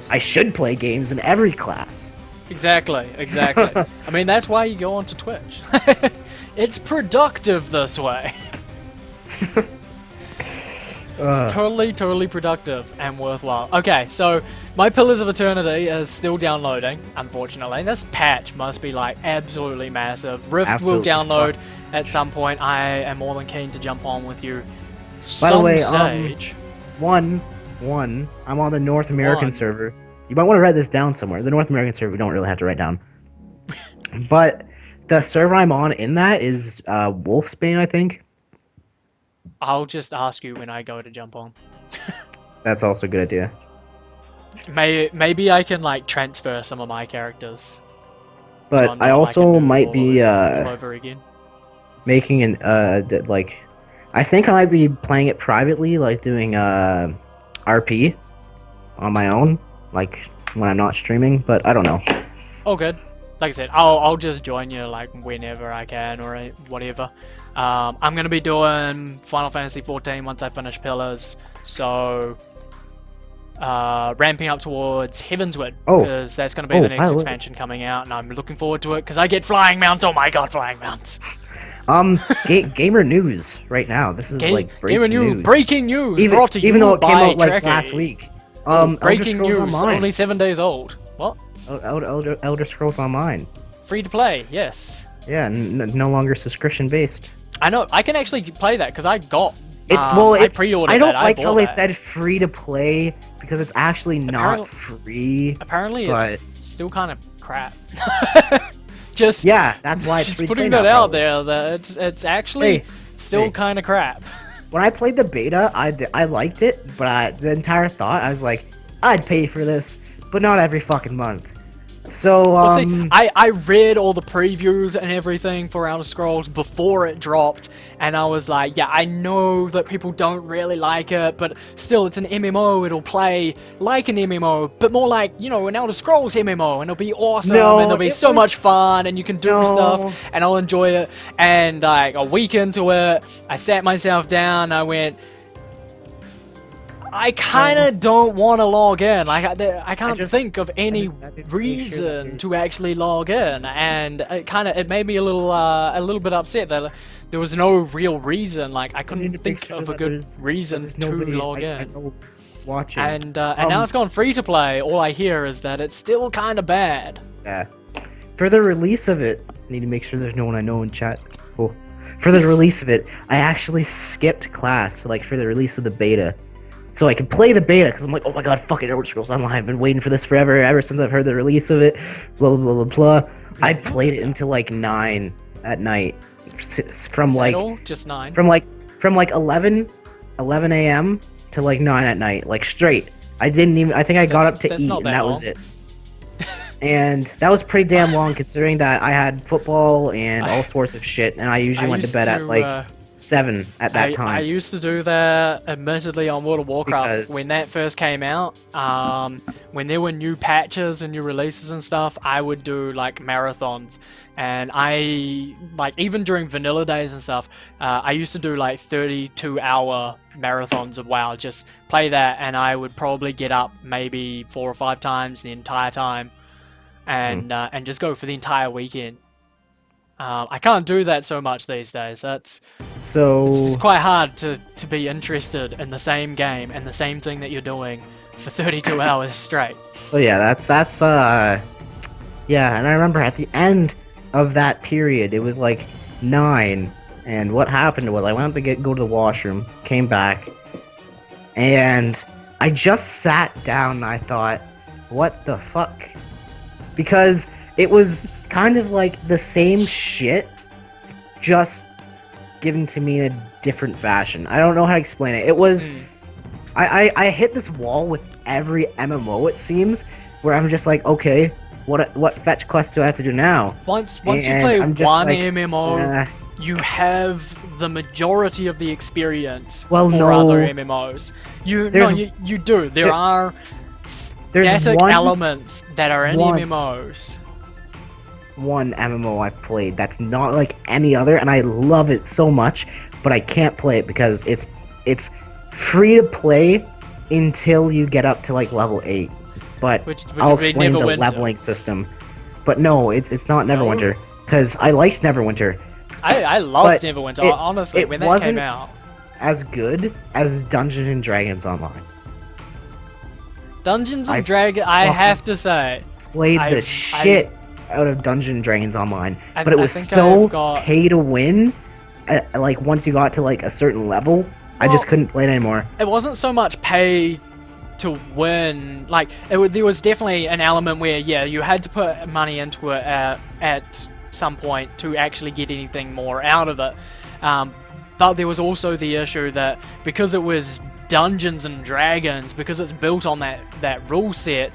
I should play games in every class. Exactly. I mean, that's why you go onto Twitch. It's productive this way. It's totally productive and worthwhile. Okay, so my Pillars of Eternity is still downloading, unfortunately. This patch must be like absolutely massive. Rift will download at some point. I am more than keen to jump on with you By the way, stage. I'm on the North American server. You might want to write this down somewhere. The North American server, we don't really have to write down. But the server I'm on in that is Wolfsbane, I think. I'll just ask you when I go to jump on. That's also a good idea. Maybe I can like transfer some of my characters. But So I'm I not, also like, might be all over again. making an I think I might be playing it privately, like doing RP on my own, like when I'm not streaming. But I don't know. Oh, good. Like I said, I'll just join you like whenever I can or whatever. I'm gonna be doing Final Fantasy 14 once I finish Pillars, so ramping up towards Heavensward because that's gonna be the next expansion coming out, and I'm looking forward to it because I get flying mounts. Oh my god, flying mounts! Gamer news right now. This is like breaking news. Breaking news. Even though it came out like Trecky. last week. Breaking Elder Scrolls news. Online. Only 7 days old. What? Elder Scrolls Online. Free to play. Yes. Yeah, no longer subscription based. I know. I can actually play that because I got. I pre-ordered. I don't that. like how they that. said free to play because it's actually not free. Apparently, but it's still kind of crap. Just yeah, that's why it's just free to play putting that now, out there. That it's actually still kind of crap. When I played the beta, I liked it, but the entire thought I was like, I'd pay for this, but not every fucking month. So well, see, I read all the previews and everything for Elder Scrolls before it dropped, and I was like, yeah, I know that people don't really like it, but still, it's an MMO. It'll play like an MMO, but more like, you know, an Elder Scrolls MMO, and it'll be awesome, and No, there'll be it so was much fun, and you can do no. stuff, and I'll enjoy it. And like a week into it, I sat myself down, I went, I kind of don't want to log in. Like I can't think of any reason to actually log in, and it made me a little bit upset that there was no real reason. Like I couldn't think of a good reason to log in. Watching. And now it's gone free to play. All I hear is that it's still kind of bad. Yeah. For the release of it, I need to make sure there's no one I know in chat. Oh. For the release of it, I actually skipped class, like for the release of the beta. So I could play the beta, because I'm like, oh my god, fucking Elder Scrolls Online. I've been waiting for this forever, ever since I've heard the release of it. Blah, blah, blah, blah, blah. I played it until like 9 at night. From like... Just 9? From like 11 a.m. to like 9 at night. Like straight. I think I got up to eat, and that was it. And that was pretty damn long, considering that I had football and all sorts of shit, and I usually went to bed at like 7 at that time. I used to do that, admittedly, on World of Warcraft when that first came out. When there were new patches and new releases and stuff, I would do like marathons. And I, like, even during vanilla days and stuff, I used to do like 32-hour marathons of WoW. Just play that, and I would probably get up maybe 4 or 5 times the entire time, and just go for the entire weekend. I can't do that so much these days. It's just quite hard to be interested in the same game and the same thing that you're doing for 32 hours straight. So yeah, that's yeah, and I remember at the end of that period, it was like 9, and what happened was I went to go to the washroom, came back, and I just sat down and I thought, what the fuck? Because it was kind of like the same shit, just given to me in a different fashion. I don't know how to explain it. It was... I hit this wall with every MMO, it seems, where I'm just like, okay, what fetch quest do I have to do now? Once you play one like, MMO, you have the majority of the experience for other MMOs. You do. There are static elements that are in MMOs. One MMO I've played that's not like any other, and I love it so much, but I can't play it because it's free to play until you get up to like level 8. But I'll explain the leveling system. But no, it's not Neverwinter, because I liked Neverwinter. I loved Neverwinter, honestly, when that came out. As good as Dungeons and Dragons Online. Dungeons and Dragons, I have to say, played the shit out of Dungeons and Dragons Online, but it was so pay to win. Like once you got to like a certain level, I just couldn't play it anymore. It wasn't so much pay to win. Like there was definitely an element where you had to put money into it at some point to actually get anything more out of it. But there was also the issue that because it was Dungeons and Dragons, because it's built on that rule set,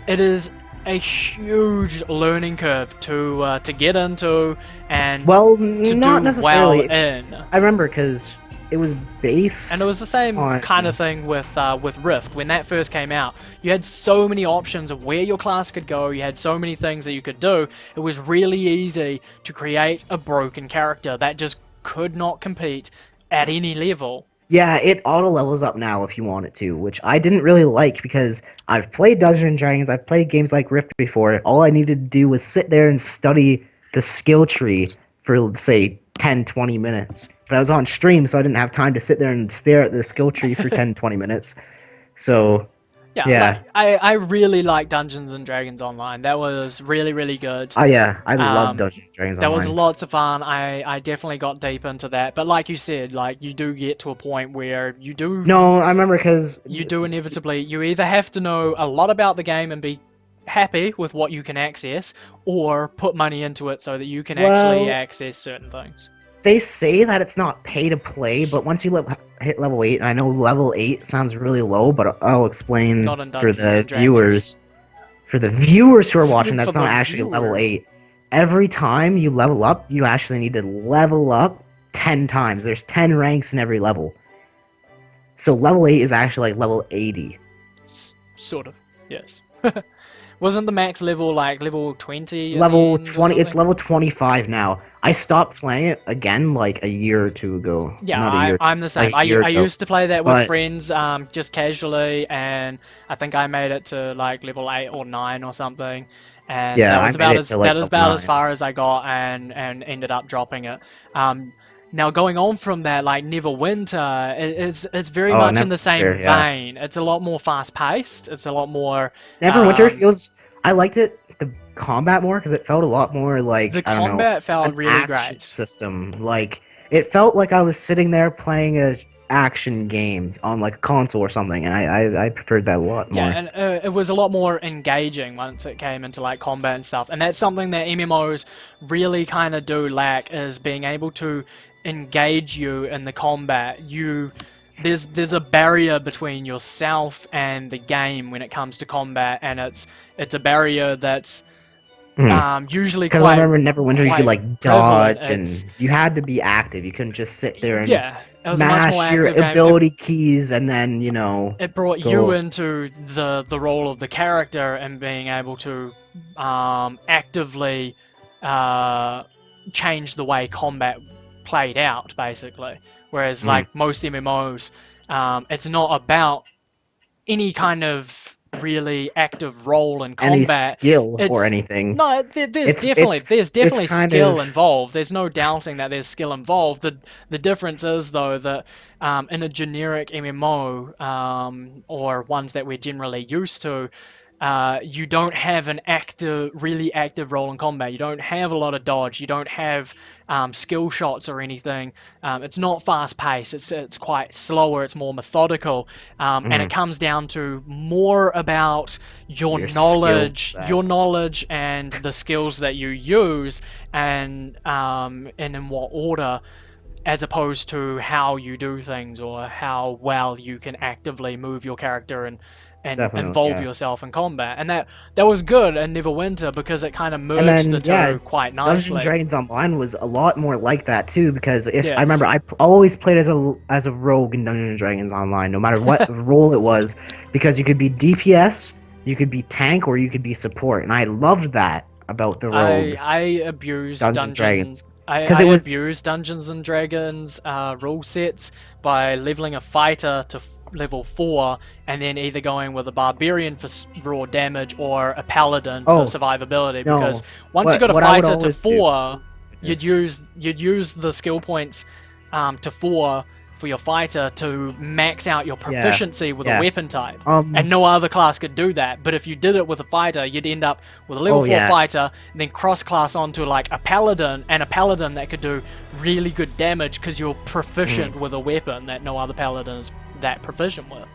it is a huge learning curve to get into and to not do necessarily. well in. I remember because it was based, and it was the same kind of thing with Rift when that first came out. You had so many options of where your class could go. You had so many things that you could do. It was really easy to create a broken character that just could not compete at any level. Yeah, it auto levels up now if you want it to, which I didn't really like because I've played Dungeons and Dragons, I've played games like Rift before. All I needed to do was sit there and study the skill tree for, say, 10-20 minutes. But I was on stream, so I didn't have time to sit there and stare at the skill tree for 10-20 minutes. So, yeah. Like, I really like Dungeons and Dragons Online. That was really, really good. Oh, yeah. I love Dungeons and Dragons Online. That was lots of fun. I definitely got deep into that. But like you said, like you do get to a point where you do... No, I remember because... You do inevitably... You either have to know a lot about the game and be happy with what you can access, or put money into it so that you can actually access certain things. They say that it's not pay to play, but once you hit level 8, and I know level 8 sounds really low, but I'll explain for the viewers. For the viewers who are watching, that's not actually level 8. Every time you level up, you actually need to level up 10 times. There's 10 ranks in every level. So level 8 is actually like level 80. Sort of, yes. Wasn't the max level like level 20 in the Level end or 20, it's something? level 25 now. I stopped playing it again like a year or two ago. Yeah, Not a year or two, I'm the like same. a year I ago. used to play that with But friends, just casually, and I think I made it to like level 8 or 9 or something, and yeah, I made it to like that is level about as 9. far as I got, and ended up dropping it. Now going on from that, like Neverwinter, it's very Oh, much in the same Neverwinter, yeah. vein. It's a lot more fast paced. It's a lot more Neverwinter um, feels. I liked it, the combat more, because it felt a lot more the like, I don't know, combat an felt really action great. system. Like, it felt like I was sitting there playing a action game on like a console or something, and I preferred that a lot Yeah, more. and it was a lot more engaging once it came into like combat and stuff. And that's something that MMOs really kind of do lack is being able to engage you in the combat. There's a barrier between yourself and the game when it comes to combat, and it's a barrier that's usually Because I remember Neverwinter, you could quite like prevalent. dodge, It's and you had to be active. You couldn't just sit there and yeah, it was a much more mash your active game. ability keys and then It brought you go. into the role of the character and being able to actively uh, change the way combat played out, basically. Whereas, Mm. like most MMOs, it's not about any kind of really active role in Any combat. skill or It's anything. no, It's there's it's definitely kind skill of involved. There's no doubting that there's skill involved. The difference is though that in a generic MMO or ones that we're generally used to, you don't have an really active role in combat. You don't have a lot of dodge. You don't have skill shots or anything. It's not fast paced. It's quite slower. It's more methodical, and it mm, comes down to more about your skill your sets. knowledge and the skills that you use, and in what order, as opposed to how you do things or how well you can actively move your character and Definitely, involve yeah. yourself in combat. And that was good in Neverwinter because it kind of And merged the then yeah, two quite Dungeons and nicely. Dragons Online was a lot more like that too. Because if I remember, Yes. always played as a rogue in Dungeons and Dragons Online, no matter what role it was, because you could be DPS, you could be tank, or you could be support, and I loved that about the rogues I abuse Dungeons and Dragons, because I it was abuse Dungeons and Dragons rule sets by leveling a fighter to level 4 and then either going with a barbarian for raw damage or a paladin for oh survivability, because no, once you got a what I would fighter to always do 4, is you'd use the skill points to 4 for your fighter to max out your yeah proficiency with a yeah weapon type. And um no other class could do that. But if you did it with a fighter, you'd end up with a level oh 4 yeah fighter, and then cross class onto like a paladin, and a paladin that could do really good damage because you're mm, proficient with a weapon that no other paladin is that proficient with.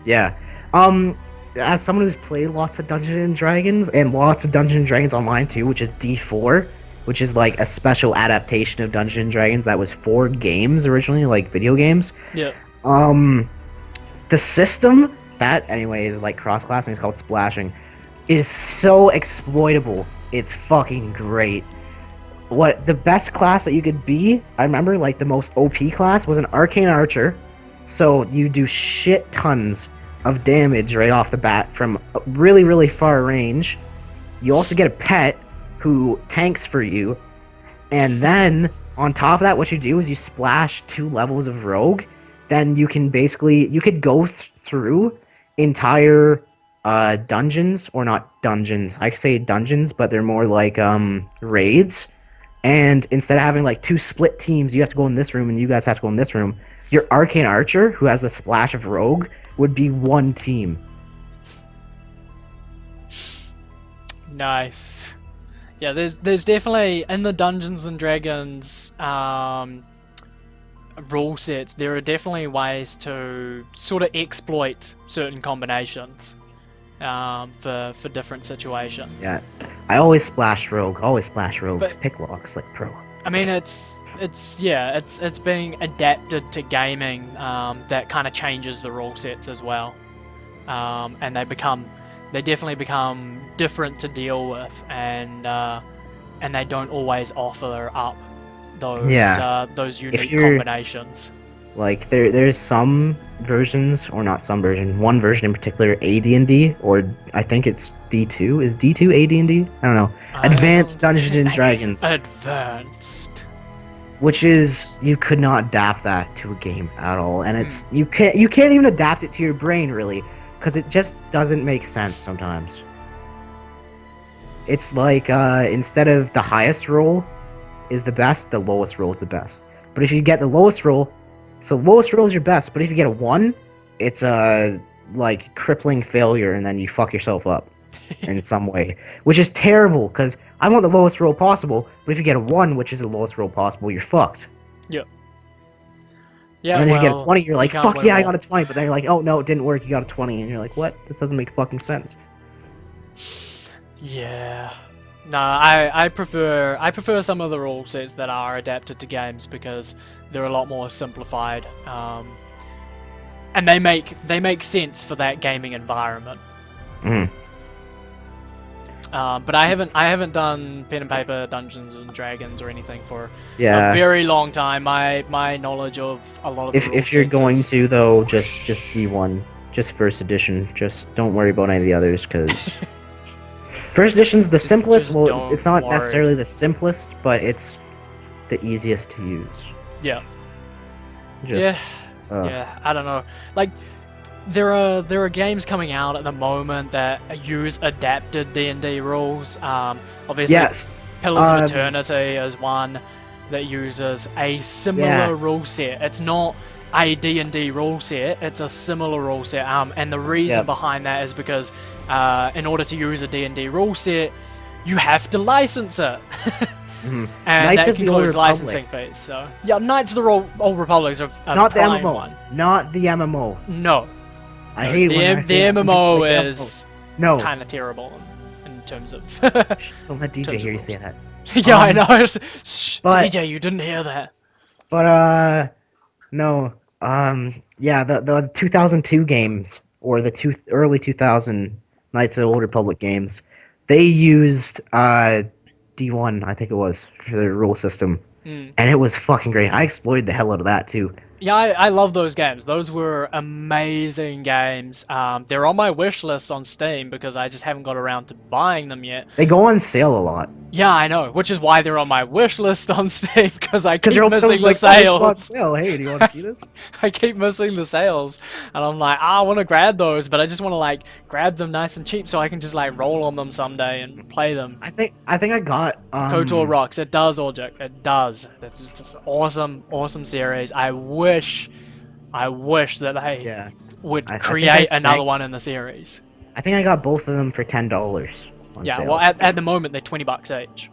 yeah um as someone who's played lots of Dungeons and Dragons and lots of Dungeons and Dragons Online too, which is D4, which is like a special adaptation of Dungeons and Dragons that was for games originally, like video games. Yeah. Um, the system that anyway is like cross class and it's called splashing is so exploitable. It's fucking great. What the best class that you could be, I remember like the most OP class was an arcane archer. So you do shit tons of damage right off the bat from a really, really far range. You also get a pet who tanks for you. And then on top of that, what you do is you splash 2 levels of rogue. Then you can basically you could go through entire dungeons, or not dungeons. I say dungeons, but they're more like raids. And instead of having like 2 split teams, you have to go in this room and you guys have to go in this room. Your arcane archer, who has the splash of rogue, would be one team. Nice. Yeah, there's definitely in the Dungeons and Dragons rule sets, there are definitely ways to sort of exploit certain combinations for different situations. Yeah, I always splash rogue. Always splash rogue. But Pick locks like pro. I mean, it's being adapted to gaming that kind of changes the rule sets as well, and they definitely become different to deal with, and they don't always offer up those If unique you're combinations. like there's some versions, or not some version, one version in particular, AD&D, or I think it's D2. Is D2 AD&D? I don't know. I Advanced don't Dungeons and Dragons, advanced. which is you could not adapt that to a game at all, and Hmm. it's you can't even adapt it to your brain really, because it just doesn't make sense sometimes. It's like instead of the highest roll is the best, the lowest roll is the best. But if you get the lowest roll, so lowest roll is your best, but if you get a 1, it's a like crippling failure and then you fuck yourself up in some way, which is terrible because I want the lowest roll possible, but if you get a 1, which is the lowest roll possible, you're fucked. Yep. And Yeah, then if you get a well, 20, you're like, can't fuck win yeah, I them got a 20, but then you're like, oh no, it didn't work, you got a 20, and you're like, what? This doesn't make fucking sense. Yeah. No, I prefer some of the rule sets that are adapted to games because they're a lot more simplified, and they make sense for that gaming environment. Mm. But I haven't done pen and paper Dungeons and Dragons or anything for a Yeah. very long time. My knowledge of a lot of the rule If you're sets going is to though, just D1, just first edition. Just don't worry about any of the others, because first edition's the simplest. just Well, don't it's not worry. necessarily the simplest, but it's the easiest to use. Yeah. Just, Yeah, I don't know. Like, there are games coming out at the moment that use adapted D&D rules. Obviously, yes. Pillars of Eternity is one that uses a similar rule set. It's not a D&D rule set, it's a similar rule set. And the reason behind that is because in order to use a D&D rule set, you have to license it. Mm-hmm. And Knights that of the includes Old licensing Republic. fees. So yeah, Knights of the Old Republic is a Not the prime MMO. one. Not the MMO. No, I hate when I the say that. MMO Like the is No. kind of terrible in terms of. Don't let DJ terms of hear you rules. say that. Yeah, I know. Shh, but- DJ, you didn't hear that. But no. Yeah, the 2002 games, or the early 2000 Knights of the Old Republic games, they used D1, I think it was, for their rule system, and it was fucking great. I exploited the hell out of that too. Yeah, I love those games. Those were amazing games. They're on my wish list on Steam because I just haven't got around to buying them yet. They go on sale a lot. Yeah, I know, which is why they're on my wish list on Steam because I keep They're missing the like, oh, it's on sales. sale. Hey, do you want to see this? I keep missing the sales, and I'm like, I want to grab those, but I just want to like grab them nice and cheap so I can just like roll on them someday and play them. I think I got KOTOR rocks. It does, Orjuk. It does. It's just an awesome series. I wish that they would I think create I another snagged- one in the series. I think I got both of them for $10. Yeah, sale. well, at the moment they're $20 each.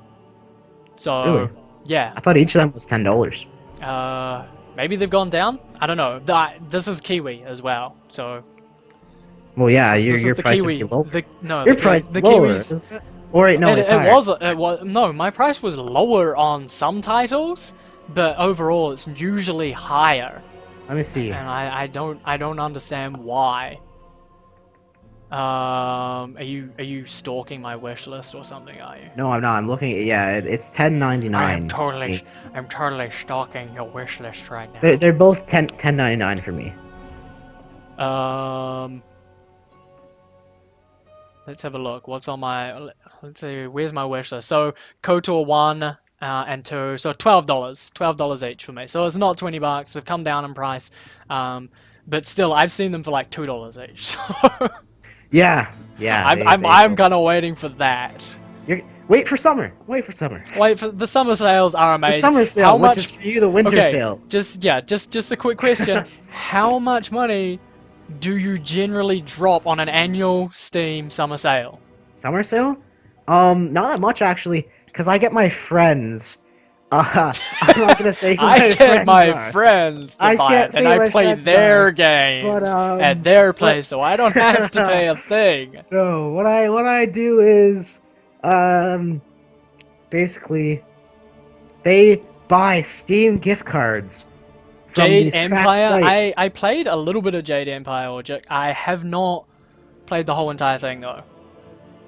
So Really? yeah, I thought each of them was $10. maybe they've gone down. I don't know. This is Kiwi as well, so. Well, yeah, This your is the price Kiwi. would be low. Your price the is lower. Kiwis. Isn't it? Or wait, no, it's higher. It was no. My price was lower on some titles, but overall it's usually higher. Let me see. And I don't understand why. Are you stalking my wish list or something? Are you? No, I'm not. I'm looking at it's $10.99. I'm totally stalking your wish list right now. They're both $10.99 for me. Let's have a look. What's on my? Let's see. Where's my wish list? So KOTOR 1 and 2. So $12 each for me. So it's not $20. They've come down in price. But still, I've seen them for like $2 each. Yeah. I'm kind of waiting for that. Wait for summer. Wait for The summer sales are amazing. The summer sale, How much? which is for you the winter sale. Just a quick question. How much money do you generally drop on an annual Steam summer sale? Summer sale? Not that much actually, because I get my friends. I'm not gonna say who I get my friends friends to buy it, and I play their games at their place, so I don't have to pay a thing. No, what I do is, basically, they buy Steam gift cards from Jade these cracked Empire. sites. I played a little bit of Jade Empire, Orjuk. I have not played the whole entire thing though.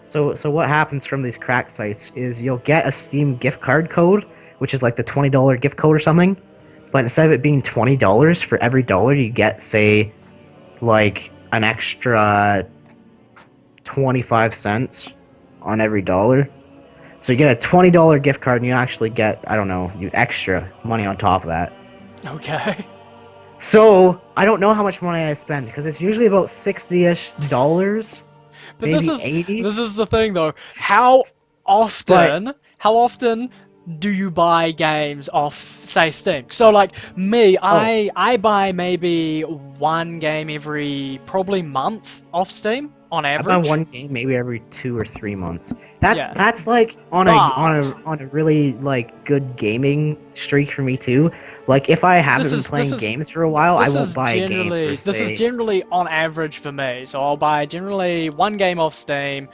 So what happens from these cracked sites is you'll get a Steam gift card code, which is like the $20 gift code or something. But instead of it being $20 for every dollar, you get, say, like an extra 25 cents on every dollar. So you get a $20 gift card and you actually get, I don't know, you extra money on top of that. Okay. So I don't know how much money I spend because it's usually about $60-ish, But maybe 80. this is the thing though. How But often do you buy games off, say, Steam? So like me, oh, I buy maybe one game every probably month off Steam on I buy average. one game maybe every 2 or 3 months. That's Yeah. that's like on But a really like good gaming streak for me too. Like if I haven't been playing games for a while, I won't buy a game for this is say. generally on average for me. So I'll buy generally one game off Steam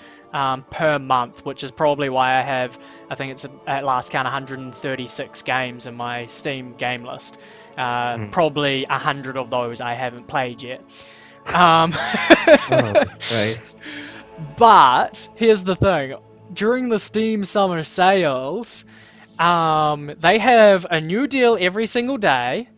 per month, which is probably why I think it's at last count 136 games in my Steam game list. Mm. Probably 100 of those I haven't played yet. Um, Oh Christ! but here's the thing: during the Steam summer sales, they have a new deal every single day.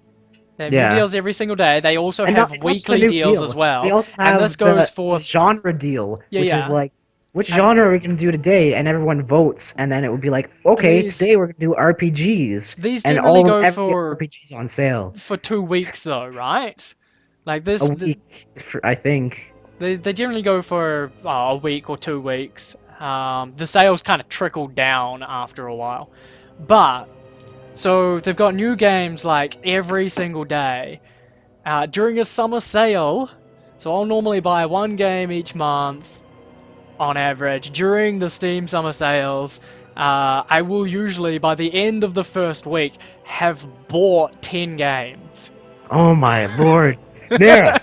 They have new Yeah, deals every single day. They also and have it's not just a weekly new deals as deal. They well. also And this have goes the for, genre deal, yeah, which is yeah. like, which And genre are we gonna do today? And everyone votes, and then it would be like, okay, these today we're gonna do RPGs, these and generally go every RPG's on sale. for 2 weeks though, right? Like A week, I think. they generally go for a week or 2 weeks. The sales kind of trickle down after a while, but so they've got new games like every single day. During a summer sale, so I'll normally buy one game each month on average. During the Steam summer sales, I will usually, by the end of the first week, have bought 10 games. Oh my lord, Nera,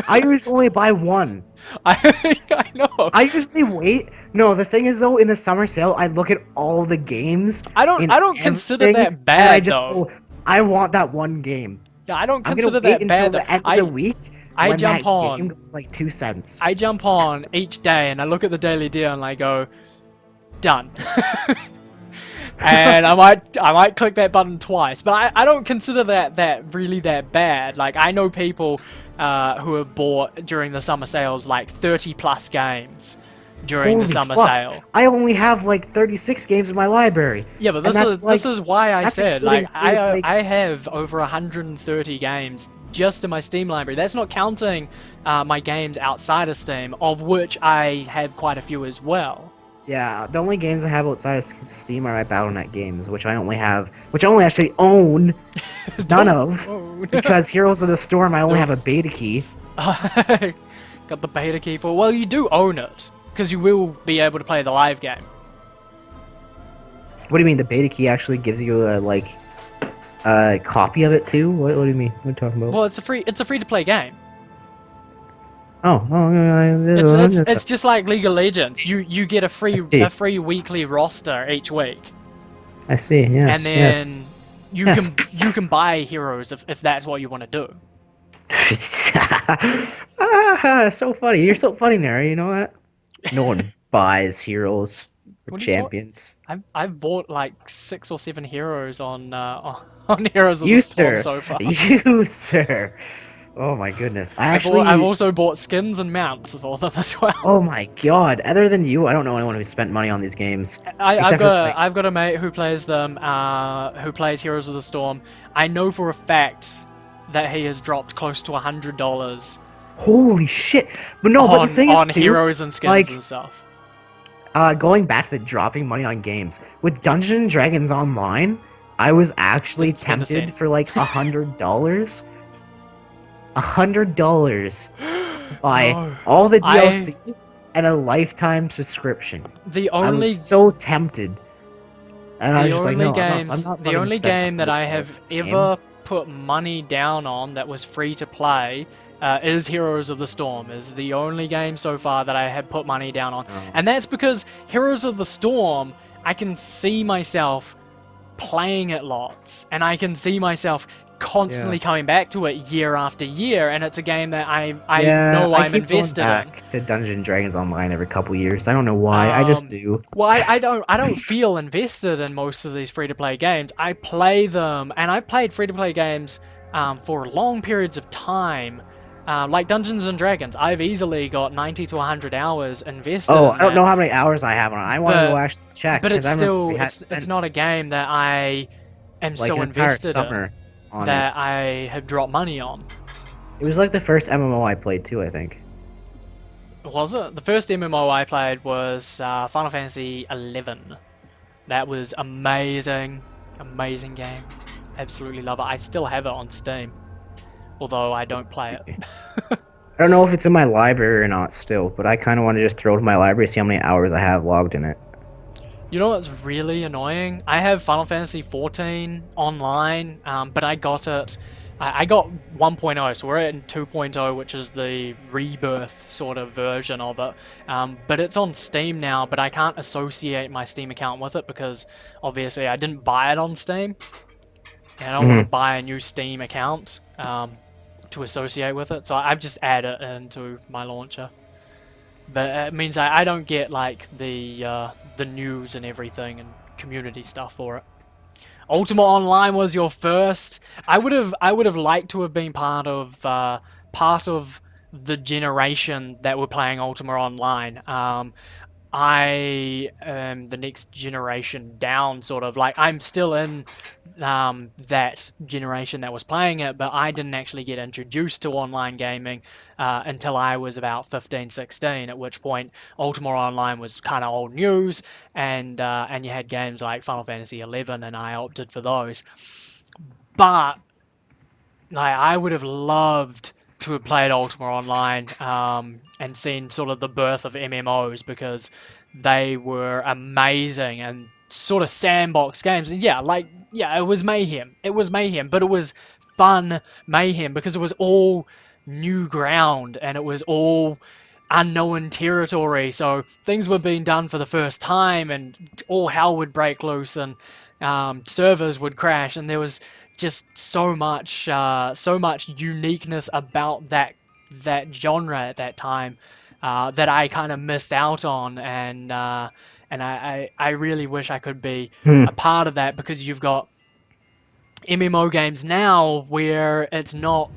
I usually only buy one. I know. I usually wait. No, the thing is though, in the summer sale, I look at all the games in I don't consider everything, that and I bad just though. go, I want that one game. Yeah, I don't I'm gonna consider wait that until bad though. the end of the week I when that jump game on. goes like 2 cents. I jump on each day and I look at the daily deal and I go, done. And I might click that button twice, but I don't consider that really that bad. Like I know people who have bought during the summer sales like 30 plus games during the Holy summer fuck! sale. I only have like 36 games in my library. Yeah, but And that's like this is why I that's said including like free-to-play I games. have over 130 games just in my Steam library. That's not counting my games outside of Steam, of which I have quite a few as well. Yeah, the only games I have outside of Steam are my Battle.net games, which I only actually own none Don't of, own. because Heroes of the Storm I only have a beta key. Got the beta key for. Well, you do own it because you will be able to play the live game. What do you mean? The beta key actually gives you a copy of it too? What do you mean? What are you talking about? Well, it's a free to play game. It's just like League of Legends. You get I see. a free weekly roster each week, I see. and Yes. Yes. then Yes. you can buy heroes if that's what you want to do. So funny. You're so funny, Nara. You know that? No one buys heroes or What are you talking? champions. I've bought like 6 or 7 heroes on on Heroes of the You, Storm sir. so far. You, sir. Oh my goodness. I've also bought skins and mounts for them as well. Oh my god. Other than you, I don't know anyone who spent money on these games. Except for, like, I've got a mate who plays them, who plays Heroes of the Storm. I know for a fact that he has dropped close to $100 holy shit. But no, but the thing is too, heroes and skins like, and stuff. going back to the dropping money on games, with Dungeons and Dragons Online, I was actually Spend a cent. tempted for like $100. $100 to buy No. all the DLC and a lifetime subscription. The I only was so tempted. And I was just like, no, games, I'm not the fucking only spending game that I $100 have for a game. ever put money down on that was free to play is Heroes of the Storm. Is the only game so far that I have put money down on, Oh. and that's because Heroes of the Storm, I can see myself playing it lots, and I can see myself constantly coming back to it year after year, and it's a game that I know I I'm keep going invested in. back to Dungeons and Dragons Online every couple years. I don't know why. I just do. Well, I don't feel invested in most of these free-to-play games. I play them, and I've played free-to-play games for long periods of time. Like Dungeons and Dragons, I've easily got 90 to 100 hours invested Oh, in I don't know that. how many hours I have on it. I want to go actually check But because it's I remember still we had it's spent not a game that I am like so an entire invested in summer on it. that I have dropped money on. It was like the first MMO I played too, I think. Was it? The first MMO I played was Final Fantasy 11. That was amazing, amazing game. Absolutely love it. I still have it on Steam, although I don't Let's play see. it. I don't know if it's in my library or not still, but I kind of want to just throw it to my library to see how many hours I have logged in it. You know what's really annoying? I have Final Fantasy 14 online, but I got it. I got 1.0, so we're in 2.0, which is the rebirth sort of version of it. But it's on Steam now, but I can't associate my Steam account with it because obviously I didn't buy it on Steam. And I don't want to buy a new Steam account to associate with it, so I've just added it into my launcher. But it means I don't get like the news and everything and community stuff for it. Ultima Online was your first. I would have liked to have been part of the generation that were playing Ultima Online. I am the next generation down, sort of. Like, I'm still in that generation that was playing it, but I didn't actually get introduced to online gaming until I was about 15, 16, at which point Ultima Online was kind of old news, and you had games like Final Fantasy 11, and I opted for those. But like, I would have loved to have played Ultima Online and seen sort of the birth of MMOs because they were amazing and sort of sandbox games. And yeah, it was mayhem. It was mayhem, but it was fun mayhem because it was all new ground and it was all unknown territory. So things were being done for the first time, and all hell would break loose, and servers would crash, and there was just so much uniqueness about that genre at that time that I kind of missed out on, and I really wish I could be a part of that because you've got MMO games now where it's not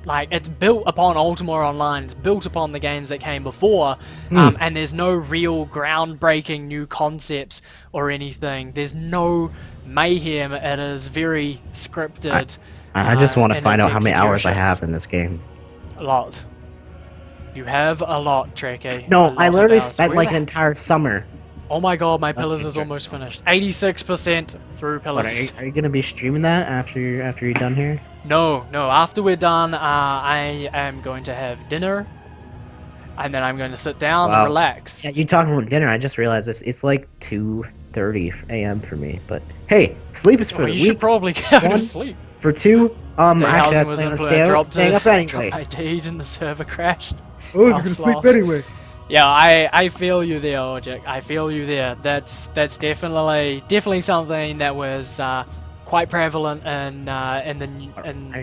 like it's built upon Ultima Online, it's built upon the games that came before, and there's no real groundbreaking new concepts or anything. There's no mayhem. It is very scripted. I just want to in find its out how many hours I executions. have in this game. A lot. You have a lot, Trecky. No, A lot I of literally hours. spent Where like the an entire summer. Oh my god, my That's Pillars is interesting. almost finished. 86% through But Pillars. are you gonna be streaming that after you're done here? No. After we're done, I am going to have dinner, and then I'm going to sit down and Wow. relax. Yeah, you talking about dinner? I just realized it's like 2:30 a.m. for me. But hey, sleep is for Well, the you weak. should probably go to One, sleep. For two, Day actually, I housing was was planning on dropped staying up anyway. I did, and the server crashed. I was House gonna sleep lost. anyway. Yeah, I feel you there, Ojik. I feel you there. That's definitely something that was quite prevalent in I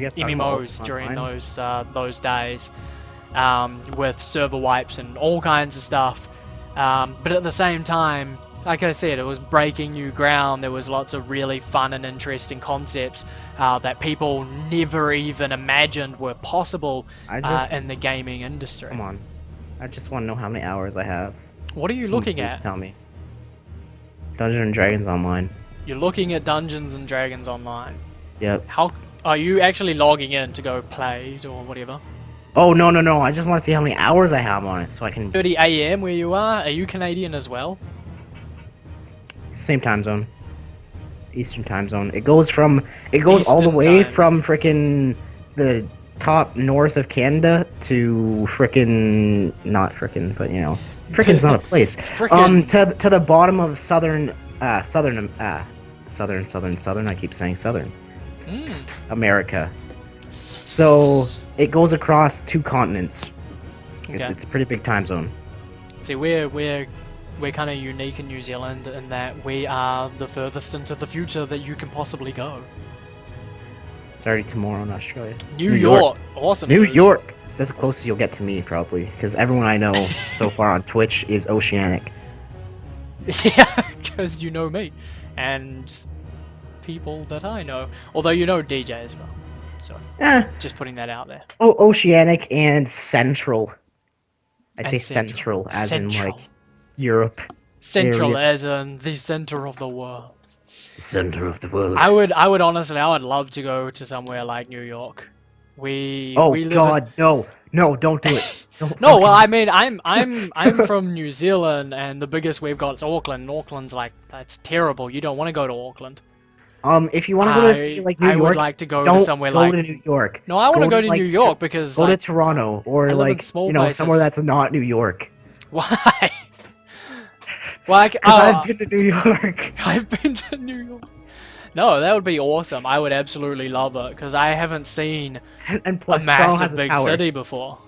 guess talking about MMOs Ultima during Online. those days, with server wipes and all kinds of stuff. But at the same time, like I said, it was breaking new ground. There was lots of really fun and interesting concepts that people never even imagined were possible in the gaming industry. Come on. I just want to know how many hours I have. What are you Someone looking please at? tell me. Dungeons and Dragons Online. You're looking at Dungeons and Dragons Online. Yep. How are you actually logging in to go play it or whatever? Oh no! I just want to see how many hours I have on it so I can. 30 a.m. where you are? Are you Canadian as well? Same time zone. Eastern time zone. It goes all the Eastern way time. from frickin' the top north of Canada to frickin' not frickin', but you know, frickin's not a place. To the bottom of southern. I keep saying southern. America. So it goes across 2 continents. Okay. It's a pretty big time zone. See, we're kind of unique in New Zealand in that we are the furthest into the future that you can possibly go. It's already tomorrow in Australia. New York. Awesome. New dude. York. That's the closest you'll get to me, probably, because everyone I know so far on Twitch is Oceanic. Yeah, because you know me. And people that I know. Although you know DJ as well. So, Eh, just putting that out there. Oceanic and Central. I say And Central, as in, like, Central. Europe Central area. as in the center of the world. The center of the world. I would honestly, I would love to go to somewhere like New York. We Oh, live God, no. No, don't do it. Don't No, well, I fucking mean, I'm from New Zealand, and the biggest we've got is Auckland. And Auckland's like that's terrible. You don't want to go to Auckland. If you want to go to see, like, New I would York, like to go to don't somewhere go like to New York. no, I want to go to New like, York because go to like Toronto, or, I live in like, small you know, somewhere places. that's not New York. Why? Like Because I've been to New York. I've been to New York. No, that would be awesome. I would absolutely love it because I haven't seen And a plus, Toronto massive has a big tower. city before.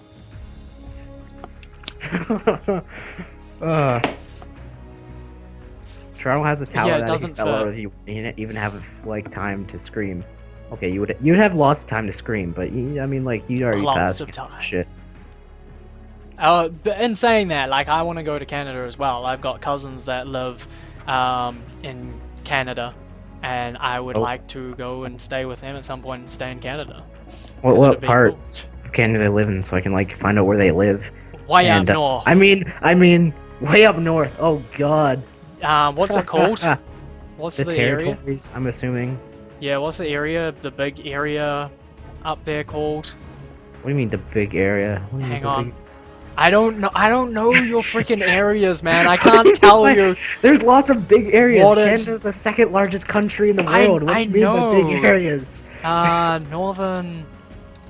Toronto has a tower Yeah, it that if you doesn't fell out fit. of, you wouldn't even have like time to scream. Okay, you'd have lots of time to scream, but I mean, like, you'd already Lots passed of time. shit. But in saying that, like, I want to go to Canada as well. I've got cousins that live in Canada, and I would Oh. like to go and stay with them at some point and stay in Canada. What 'Cause it'd be parts of Canada they live in, so I can, like, find out where they live. Way up And north. I mean, way up north. Oh God. What's it called? What's The the area? territories, I'm assuming. Yeah, what's the area? The big area up there called? What do you mean the big area? What do you mean Hang the on. big- I don't know your freaking areas, man. I can't tell you. There's lots of big areas. What is- Canada's the second largest country in the I- world. What do I you mean by know. big areas? Northern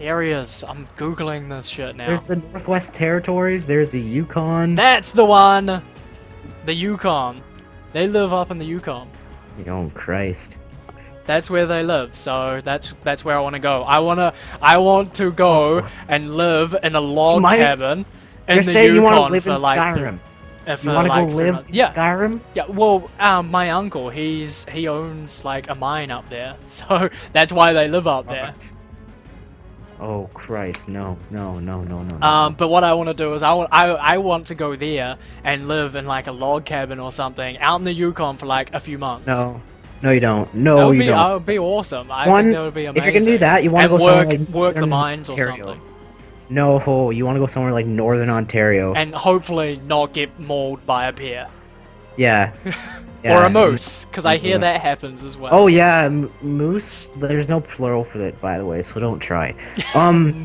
areas. I'm googling this shit now. There's the Northwest Territories. There's the Yukon. That's the one. The Yukon. They live up in the Yukon. Oh Christ. That's where they live. So that's where I want to go. I want to go Oh. and live in a log Mine's- cabin in You're the saying you want to Yukon live in for like Skyrim. for You want to like go 3 live months. in Yeah. Skyrim? Yeah, well, my uncle, he owns like a mine up there, so that's why they live up there. Oh Christ, no. But what I want to do is I want to go there and live in like a log cabin or something out in the Yukon for like a few months. No, you don't. that No, would you be don't. that would be awesome. I One, think that would be amazing. if you're gonna do that, you want to and go work somewhere like work the Northern mines or Ontario. something, No, you want to go somewhere like Northern Ontario. and hopefully not get mauled by a bear Yeah. or Yeah, a moose, because I hear yeah. that happens as well. Oh yeah, moose. There's no plural for that, by the way, so don't try.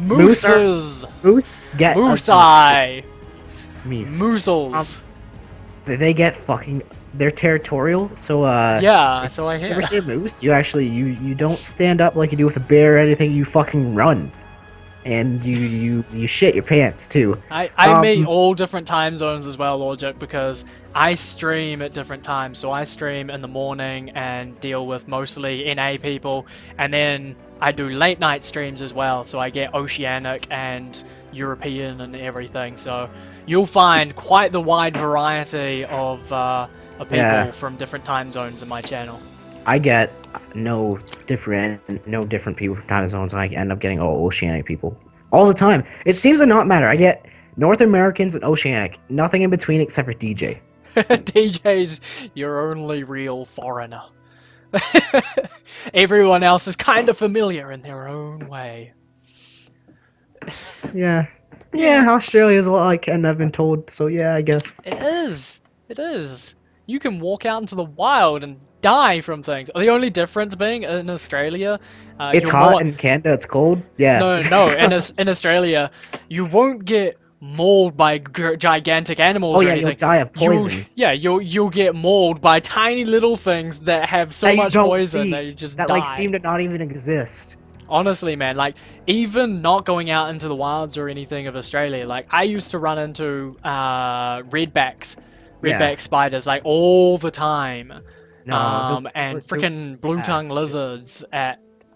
Mooses, Moose get moose eye, Meese. moosels. They get fucking. They're territorial, so Yeah, so I If you hear. ever see a moose, you actually you don't stand up like you do with a bear or anything. You fucking run, and you shit your pants too. I meet all different time zones as well, Logic, because I stream at different times. So I stream in the morning and deal with mostly NA people, and then I do late night streams as well. So I get Oceanic and European and everything. So you'll find quite the wide variety of people Yeah. from different time zones in my channel. I get no different people from time zones. I end up getting all Oceanic people all the time. It seems to not matter. I get North Americans and Oceanic, nothing in between except for DJ. DJ's your only real foreigner. Everyone else is kind of familiar in their own way. Yeah, Australia's a lot like Canada, I've been told. So yeah, I guess. It is. It is. You can walk out into the wild and die from things. The only difference being in Australia, It's you're hot more- in Canada. It's cold. Yeah. No. In Australia, you won't get mauled by gigantic animals Oh or yeah, anything. you'll die of poison. You'll get mauled by tiny little things that have so that you much don't poison see, that you just that die. like seem to not even exist. Honestly, man, like, even not going out into the wilds or anything of Australia, like, I used to run into redback spiders, like, all the time. No, And freaking blue tongue lizards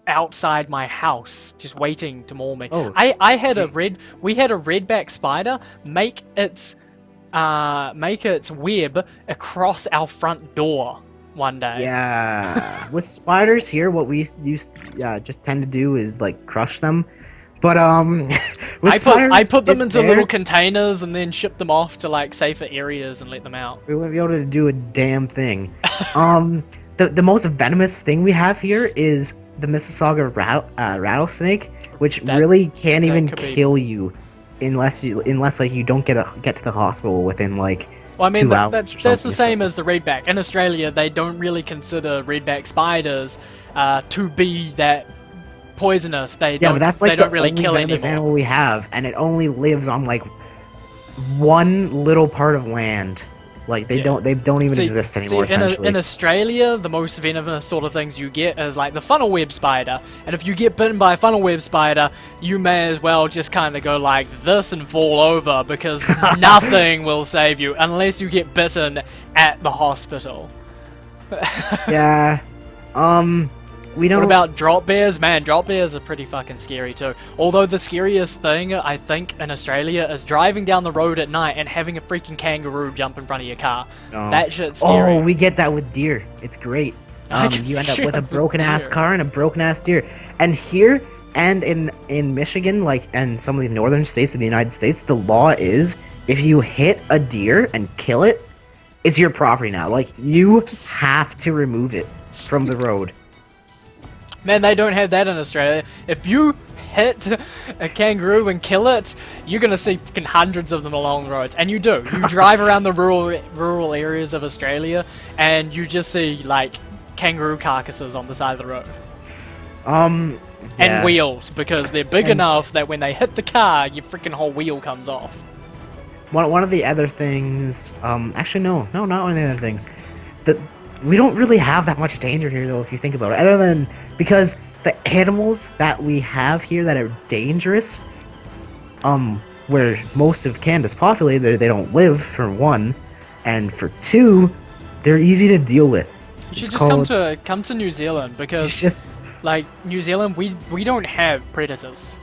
outside my house, just waiting to maul me. Oh, We had a redback spider make its web across our front door. one day. Yeah. With spiders here, what we just tend to do is like crush them. But with I spiders, put them into there, little containers and then ship them off to like safer areas and let them out. we wouldn't be able to do a damn thing. The most venomous thing we have here is the Mississauga rattlesnake, which really can't even kill you unless like you don't get to the hospital within like Well, I mean, 2 hours. that's the same as the redback. In Australia, they don't really consider redback spiders to be that poisonous. They Yeah, but that's like they don't the really only kill venomous anymore. animal we have, and it only lives on like one little part of land. Like they don't even exist anymore. Essentially, in Australia, the most venomous sort of things you get is like the funnel web spider, and if you get bitten by a funnel web spider, you may as well just kind of go like this and fall over because nothing will save you unless you get bitten at the hospital. yeah. We don't. What about drop bears? Man, drop bears are pretty fucking scary too. Although the scariest thing, I think, in Australia is driving down the road at night and having a freaking kangaroo jump in front of your car. That shit's scary. Oh, we get that with deer. It's great. You end up with a broken-ass car and a broken-ass deer. And here, and in Michigan, like, and some of the northern states of the United States, the law is, if you hit a deer and kill it, it's your property now. Like, you have to remove it from the road. Man, they don't have that in Australia. If you hit a kangaroo and kill it, you're gonna see fucking hundreds of them along the roads. And you do. You drive around the rural areas of Australia, and you just see, like, kangaroo carcasses on the side of the road. And wheels, because they're big enough that when they hit the car, your freaking whole wheel comes off. One of the other things... actually, no, not one of the other things. We don't really have that much danger here, though, if you think about it. Other than... Because the animals that we have here that are dangerous, where most of Canada's populated, they don't live, for one. And for two, they're easy to deal with. You should just come to New Zealand, because... Like, New Zealand, we don't have predators.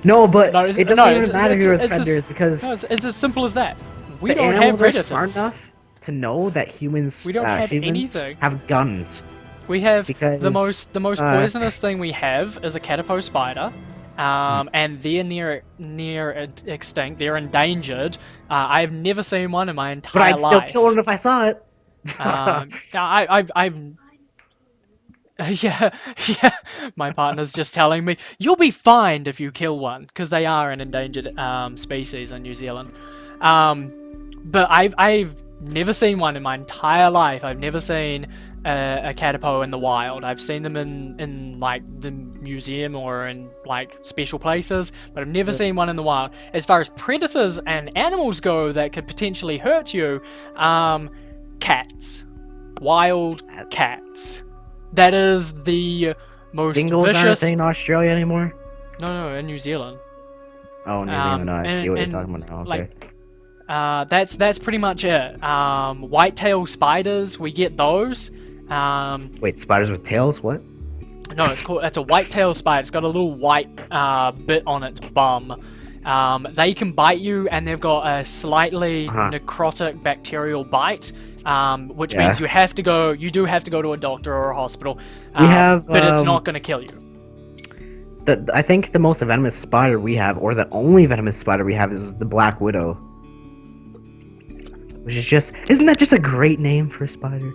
No, but it doesn't even matter here with predators, because... No, it's as simple as that. We the don't animals have predators. Are smart enough to know that humans, we don't have anything. Have guns. We have the most poisonous thing we have is a caterpillar spider, and they're near extinct. They're endangered. I've never seen one in my entire life. But I'd still kill one if I saw it. Yeah. My partner's just telling me you'll be fined if you kill one, because they are an endangered species in New Zealand. But I've never seen one in my entire life. I've never seen a caterpillar in the wild. I've seen them in like the museum or in like special places, but I've never seen one in the wild. As far as predators and animals go that could potentially hurt you, cats. Wild cats. That is the most Dingoes vicious... aren't in Australia anymore? No, in New Zealand. Oh, New Zealand, I see what you're talking about now, okay. Like, that's pretty much it. White-tailed spiders, we get those. Wait, spiders with tails? What? No, it's a white-tailed spider. It's got a little white bit on its bum. They can bite you, and they've got a slightly necrotic bacterial bite, which means you do have to go to a doctor or a hospital. But it's not going to kill you. I think the most venomous spider we have, or the only venomous spider we have, is the Black Widow. Which is isn't that just a great name for a spider?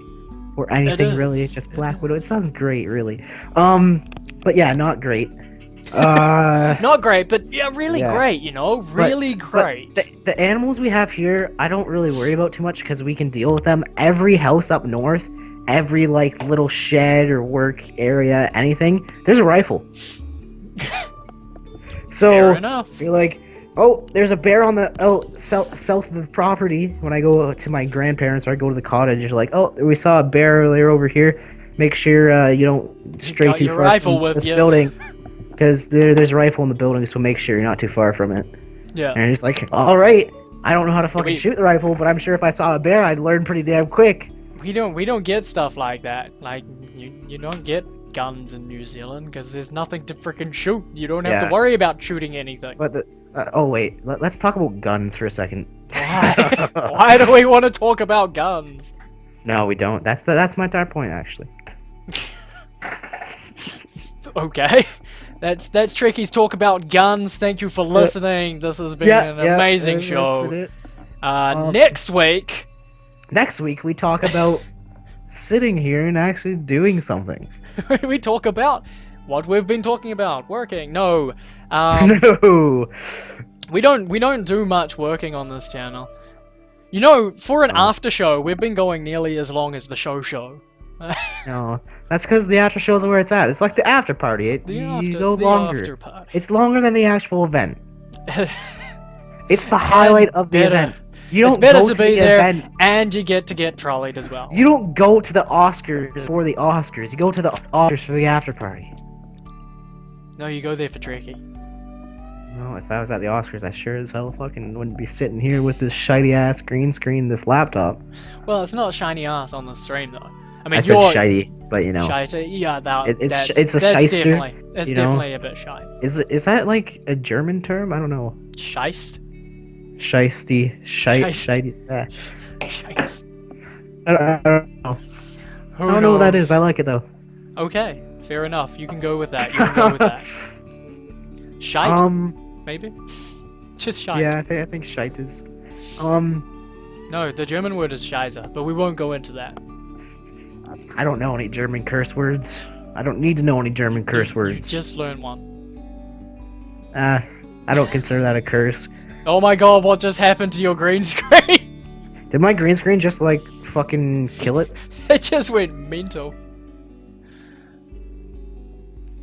Or anything, really? It's just Black Widow. It sounds great, really. But yeah, not great. Not great, but yeah, really great, you know? Really great. But the animals we have here, I don't really worry about too much because we can deal with them. Every house up north, every like little shed or work area, anything, there's a rifle. So fair enough. You're like, oh, there's a bear on the south of the property. When I go to my grandparents or I go to the cottage, you're like, oh, we saw a bear earlier over here. Make sure you don't stray too far from this building. Because there's a rifle in the building, so make sure you're not too far from it. Yeah. And it's like, all right, I don't know how to fucking shoot the rifle, but I'm sure if I saw a bear, I'd learn pretty damn quick. We don't get stuff like that. Like you don't get guns in New Zealand because there's nothing to freaking shoot. You don't have to worry about shooting anything. But oh wait, let's talk about guns for a second. Why? Why do we want to talk about guns? No, we don't. That's my entire point, actually. Okay. That's Trekkies talk about guns. Thank you for listening. This has been Yeah, an yeah, amazing that's show. it. Next week, Next week we talk about sitting here and actually doing something. we talk about what we've been talking about. Working. No. No. We don't do much working on this channel. You know, for an No. after show, we've been going nearly as long as the show. No, that's because the after shows are where it's at. It's like the after party. You go longer. After party. It's longer than the actual event. It's the And highlight of the better- event. You don't It's better go to to be the there, event. and you get to get trolleyed as well. You don't go to the Oscars for the Oscars. You go to the Oscars for the after party. No, you go there for Trecky. No, if I was at the Oscars, I sure as hell fucking wouldn't be sitting here with this shiny ass green screen, this laptop. Well, it's not shiny ass on the stream though. I mean, I said you're shiny, but you know, shitey. Yeah, it's a that's shyster, It's you know? definitely a bit shy. is that like a German term? I don't know. Scheist? Shiesty, Scheist. shiny. Scheist. I don't know. Who I don't know what that knows? is. I like it though. Okay, fair enough. You can go with that. You can go with that. Shite, maybe? Just shite. Yeah, I think shite is. No, the German word is Scheiße, but we won't go into that. I don't know any German curse words. I don't need to know any German curse words. You just learn one. I don't consider that a curse. Oh my god, what just happened to your green screen? Did my green screen just like fucking kill it? It just went mental.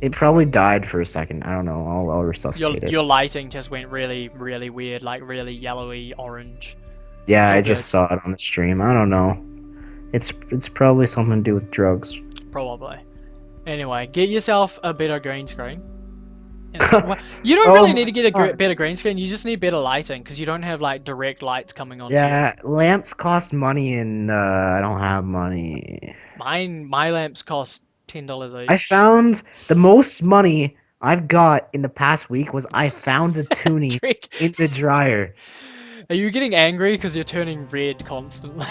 It probably died for a second. I don't know. I'll resuscitate it. Your lighting just went really, really weird, like really yellowy orange. Yeah, It's all I just saw it on the stream. I don't know. It's probably something to do with drugs. Probably. Anyway, get yourself a better green screen. Well, you don't really Oh need to get a my God. better green screen. You just need better lighting because you don't have like direct lights coming on. Yeah, lamps cost money, and I don't have money. My lamps cost $10 each. I found the most money I've got in the past week was I found a toonie Trick. in the dryer. Are you getting angry because you're turning red constantly?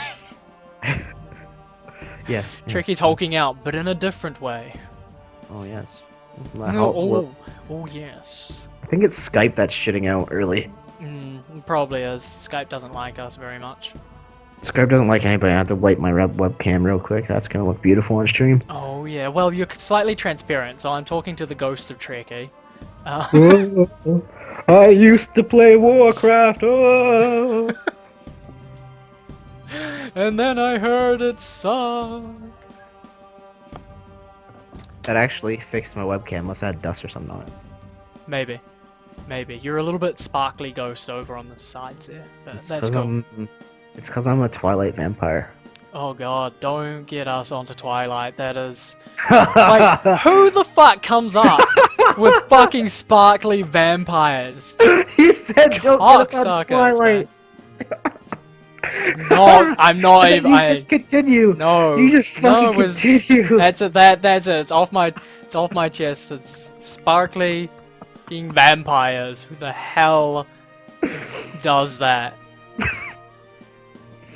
Yes. Tricky's hulking out, but in a different way. Oh yes. Oh yes. I think it's Skype that's shitting out early. It probably is. Skype doesn't like us very much. Skype doesn't like anybody. I have to wipe my webcam real quick. That's gonna look beautiful on stream. Oh yeah. Well, you're slightly transparent, so I'm talking to the ghost of Trecky. I used to play Warcraft. Oh. And then I heard it sucked. That actually fixed my webcam. Must have had dust or something on it. Maybe. You're a little bit sparkly ghost over on the sides there. But It's that's because cool. It's because I'm a Twilight vampire. Oh god, don't get us onto Twilight. That is... Like, who the fuck comes up with fucking sparkly vampires? You said don't get us on Cocksuckers, Twilight. No, I'm not And even... you just continue. No. You just fucking continue. That's it, that's it. It's off my chest. It's sparkly being vampires. Who the hell does that?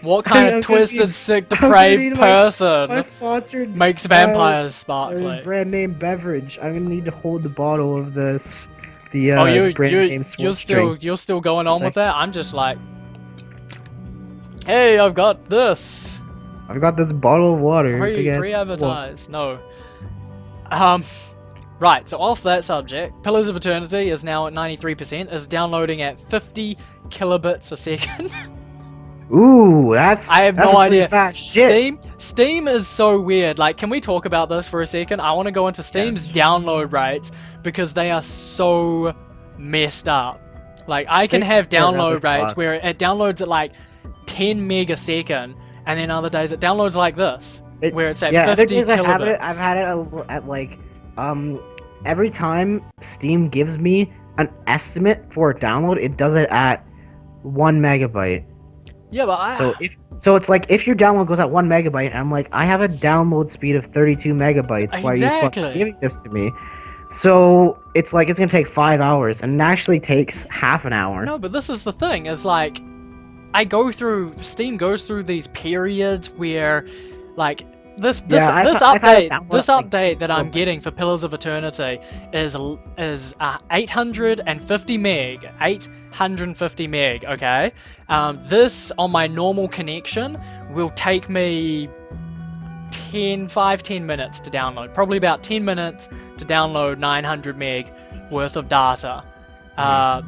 What kind I'm of gonna twisted, need- sick, I'm gonna depraved need person My sponsored makes vampires sparkly? brand name beverage. I'm gonna need to hold the bottle of this. The Oh, brand name sports drink. you're still going on with that? I'm just like, hey, I've got this. I've got this bottle of water. big-ass Free bottle. advertise. No. Right, so off that subject, Pillars of Eternity is now at 93%, is downloading at 50 kilobits a second. Ooh, that's I have that's no a pretty idea. fast shit. Steam is so weird. Like, can we talk about this for a second? I want to go into Steam's download rates because they are so messed up. Like, I can have download rates where it downloads at like 10 meg a second, and then other days it downloads like this, where it's at 50 other days kilobits. I've had it at like every time Steam gives me an estimate for a download, it does it at 1 megabyte. Yeah, but So it's like if your download goes at 1 megabyte, I'm like, I have a download speed of 32 megabytes. Why are you fucking giving this to me? So it's like it's gonna take 5 hours, and it actually takes half an hour. No, but this is the thing. Is like, Steam goes through these periods where, like, this I've had it download this at, like, update that I'm getting gigabytes. for Pillars of Eternity is 850 meg, 850 meg. Okay, this on my normal connection will take me 10 minutes to download. Probably about 10 minutes to download 900 meg worth of data.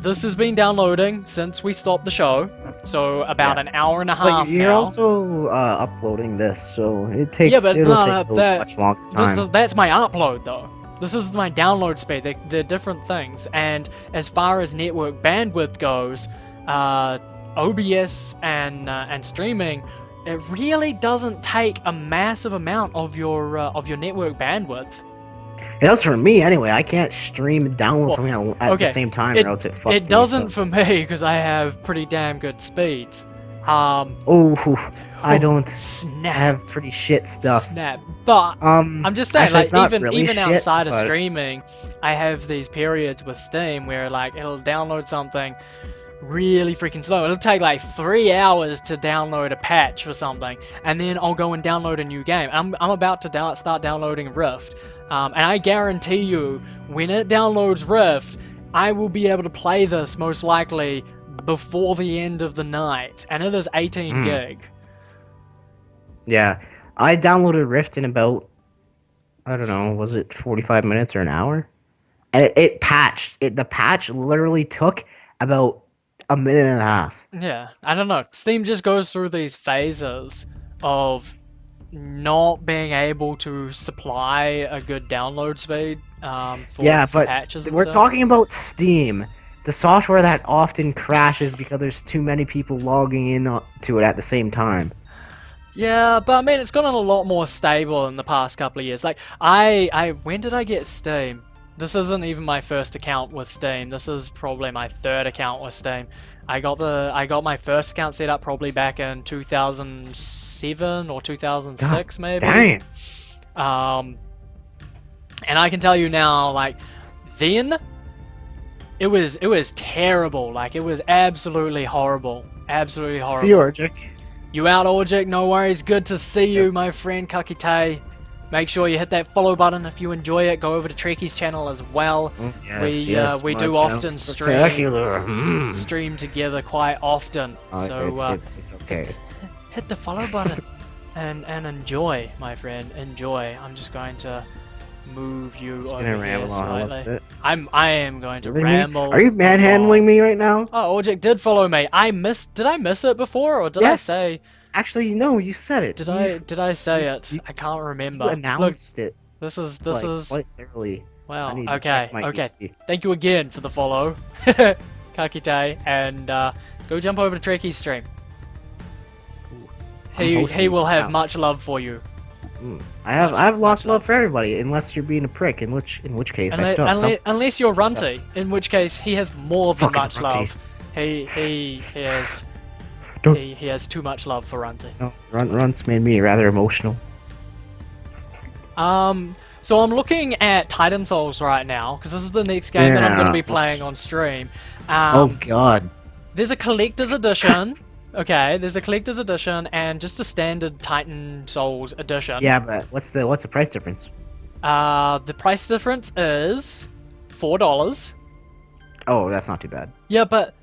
This has been downloading since we stopped the show, so about Yeah. an hour and a But half you're now. also uploading this, so it'll Yeah, but take no, a much longer time. that's my upload though. This is my download speed. They're different things. And as far as network bandwidth goes, OBS and streaming, it really doesn't take a massive amount of your network bandwidth. It does for me anyway. I can't stream and download Well, something at okay, the same time, or else it fucks me. It doesn't So. for me because I have pretty damn good speeds. Oh, I don't. Snap. I have pretty shit stuff. Snap. But I'm just saying, actually, like, it's not even really shit, outside of but- streaming, I have these periods with Steam where, like, it'll download something really freaking slow. It'll take like 3 hours to download a patch or something, and then I'll go and download a new game. I'm about to start downloading Rift, and I guarantee you, when it downloads Rift, I will be able to play this most likely before the end of the night, and it is 18 gig. Yeah, I downloaded Rift in about, I don't know, was it 45 minutes or an hour? And it patched. The patch literally took about a minute and a half. Yeah, I don't know. Steam just goes through these phases of not being able to supply a good download speed for patches and we're stuff. talking about Steam, the software that often crashes because there's too many people logging in to it at the same time. Yeah, but I mean, it's gotten a lot more stable in the past couple of years. Like, when did I get Steam? This isn't even my first account with Steam. This is probably my third account with Steam. I got my first account set up probably back in 2007 or 2006 maybe. Dang. And I can tell you now, like, then it was terrible. Like, it was absolutely horrible. Absolutely horrible. See you, Orgic. You out, Orgic? No worries. Good to see you, my friend Kakite. Make sure you hit that follow button if you enjoy it. Go over to Trekky's channel as well. We do often stream together quite often. So it's okay. hit the follow button and enjoy, my friend. Enjoy. I'm just going to move you over here slightly. I am going to ramble. Are you manhandling me right now? Oh, Orgic did follow me. Did I miss it before, or did I say? Actually, no, you said it. Did I say it? I can't remember. You announced it. This is quite early. Wow. Okay. Thank you again for the follow, Kakite, and go jump over to Trekky's stream. He will have much love for you. I have lost love for everybody, unless you're being a prick. In which case, I still have some. Unless you're Runty, in which case he has more than much love. He has. He has too much love for Runty. No, Runt's made me rather emotional. So I'm looking at Titan Souls right now, because this is the next game that I'm going to be playing on stream. Oh god. There's a collector's edition. Okay, there's a collector's edition and just a standard Titan Souls edition. Yeah, but what's the price difference? The price difference is $4. Oh, that's not too bad. Yeah, but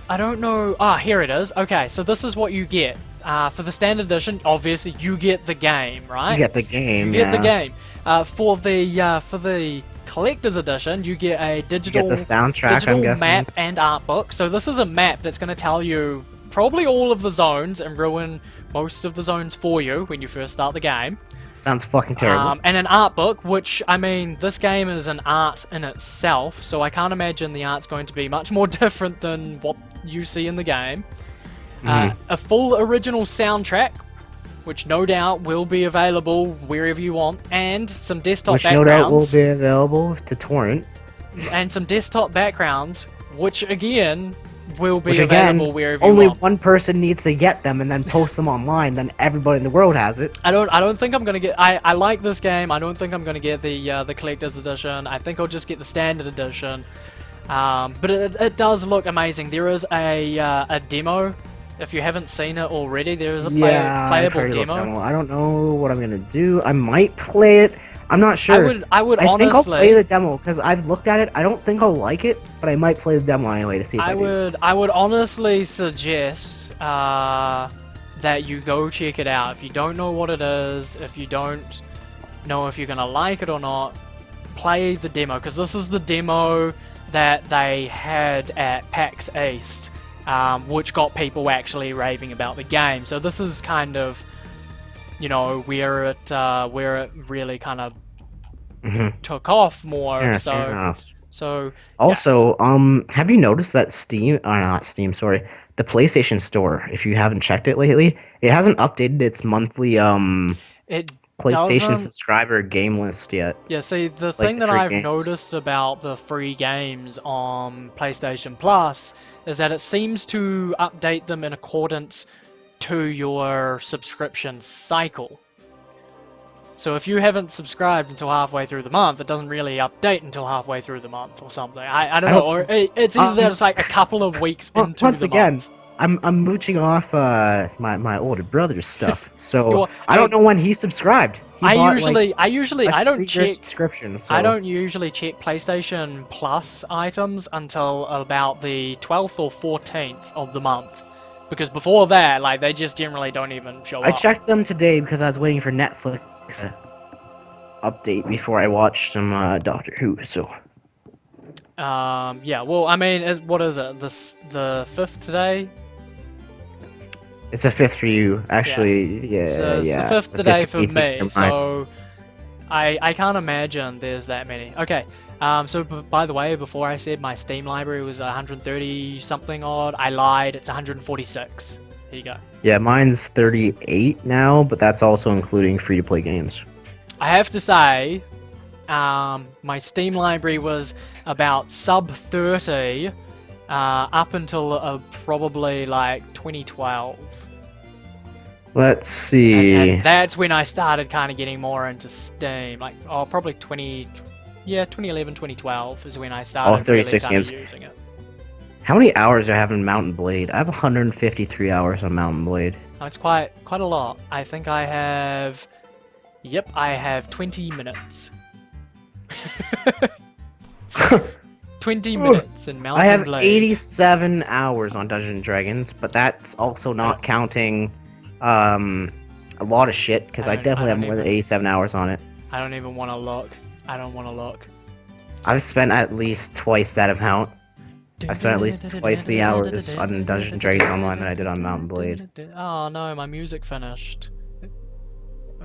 I don't know. Ah, here it is. Okay, so this is what you get. For the standard edition, obviously you get the game, right? You get the game. You get the game. For the collector's edition, you get a digital the soundtrack, I'm guessing. map and art book. So this is a map that's going to tell you probably all of the zones and ruin most of the zones for you when you first start the game. Sounds fucking terrible. And an art book, which, I mean, this game is an art in itself, so I can't imagine the art's going to be much more different than what you see in the game. A full original soundtrack, which no doubt will be available wherever you want, and some desktop backgrounds. Which no doubt will be available to torrent. And some desktop backgrounds, which again will be available wherever you want. Only one person needs to get them and then post them online, then everybody in the world has it. I don't think I'm gonna get. I like this game. I don't think I'm gonna get the collector's edition. I think I'll just get the standard edition. But it does look amazing. There is a demo. If you haven't seen it already, there is a Yeah, I've playable heard of demo. demo. I don't know what I'm gonna do. I might play it. I'm not sure. I would I think I'll play honestly, the demo because I've looked at it. I don't think I'll like it, but I might play the demo anyway to see if I do. I would honestly suggest that you go check it out. If you don't know what it is, if you don't know if you're gonna like it or not, play the demo, because this is the demo that they had at PAX East, which got people actually raving about the game. So this is kind of, you know, where it really kind of took off more. Yeah, fair enough. So Also, have you noticed that Steam, or not Steam, sorry, the PlayStation Store, if you haven't checked it lately, it hasn't updated its monthly it PlayStation doesn't. subscriber game list yet. Yeah, see, the Like thing the that free I've games. noticed about the free games on PlayStation Plus is that it seems to update them in accordance to your subscription cycle. So if you haven't subscribed until halfway through the month, it doesn't really update until halfway through the month or something. I don't know, or it's either that it's like a couple of weeks into Once the again, month. I'm mooching off my older brother's stuff, so Well, I don't know when he subscribed. He I bought usually like I a don't 3-year check subscription. So I don't usually check PlayStation Plus items until about the 12th or 14th of the month. Because before that, like, they just generally don't even show I up. checked them today because I was waiting for Netflix to update before I watched some Doctor Who. So Yeah, well, I mean, what is it? The 5th today? it's a fifth for you, actually. Yeah, It's the yeah. 5th It's the today fifth for meeting, me, never mind. so I can't imagine there's that many. Okay, so by the way, before I said my Steam library was 130 something odd, I lied, it's 146. Here you go. Yeah, mine's 38 now, but that's also including free-to-play games. I have to say, my Steam library was about sub 30 up until probably like 2012. Let's see. And that's when I started kind of getting more into Steam. Like, probably 2011, 2012 is when I started really 36 kind of games. using it. How many hours do I have in Mountain Blade? I have 153 hours on Mountain Blade. Oh, it's quite a lot. I think I have... Yep, I have 20 minutes. 20 minutes in Mountain I have Blade. 87 hours on Dungeons and Dragons, but that's also not counting a lot of shit, because I definitely have more than 87 hours on it. I don't even want to look. I don't want to look. I've spent at least twice that amount. I've spent at least twice the hours on Dungeons and Dragons Online than I did on Mountain Blade. Oh no, my music finished.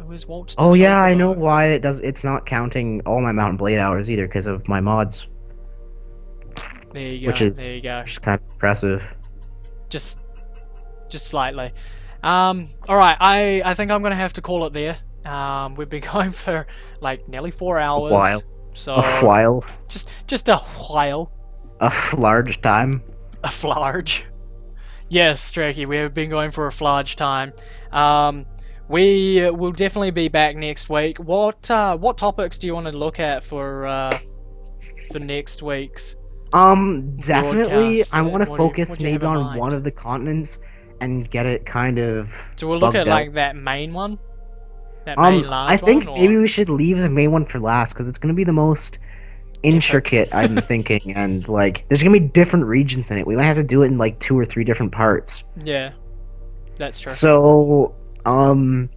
Where's Walt's Oh yeah, I know why it's not counting all my Mountain Blade hours either, because of my mods. There you go. Which is there you go. kind of impressive. Just slightly. All right. I think I'm gonna have to call it there. We've been going for like nearly 4 hours. A while. So A while. just a while. A large time. A flarge. Yes, Trecky, we have been going for a flarge time. We will definitely be back next week. What topics do you want to look at for next week's? Definitely, broadcast? I want to What do you focus have maybe in on mind? one of the continents and get it kind of. So we'll look at bugged out. like that main one. That main large I think one, maybe or... we should leave the main one for last because it's gonna be the most intricate. I'm thinking, and like, there's gonna be different regions in it. We might have to do it in like 2 or 3 different parts. Yeah, that's true. So, I'm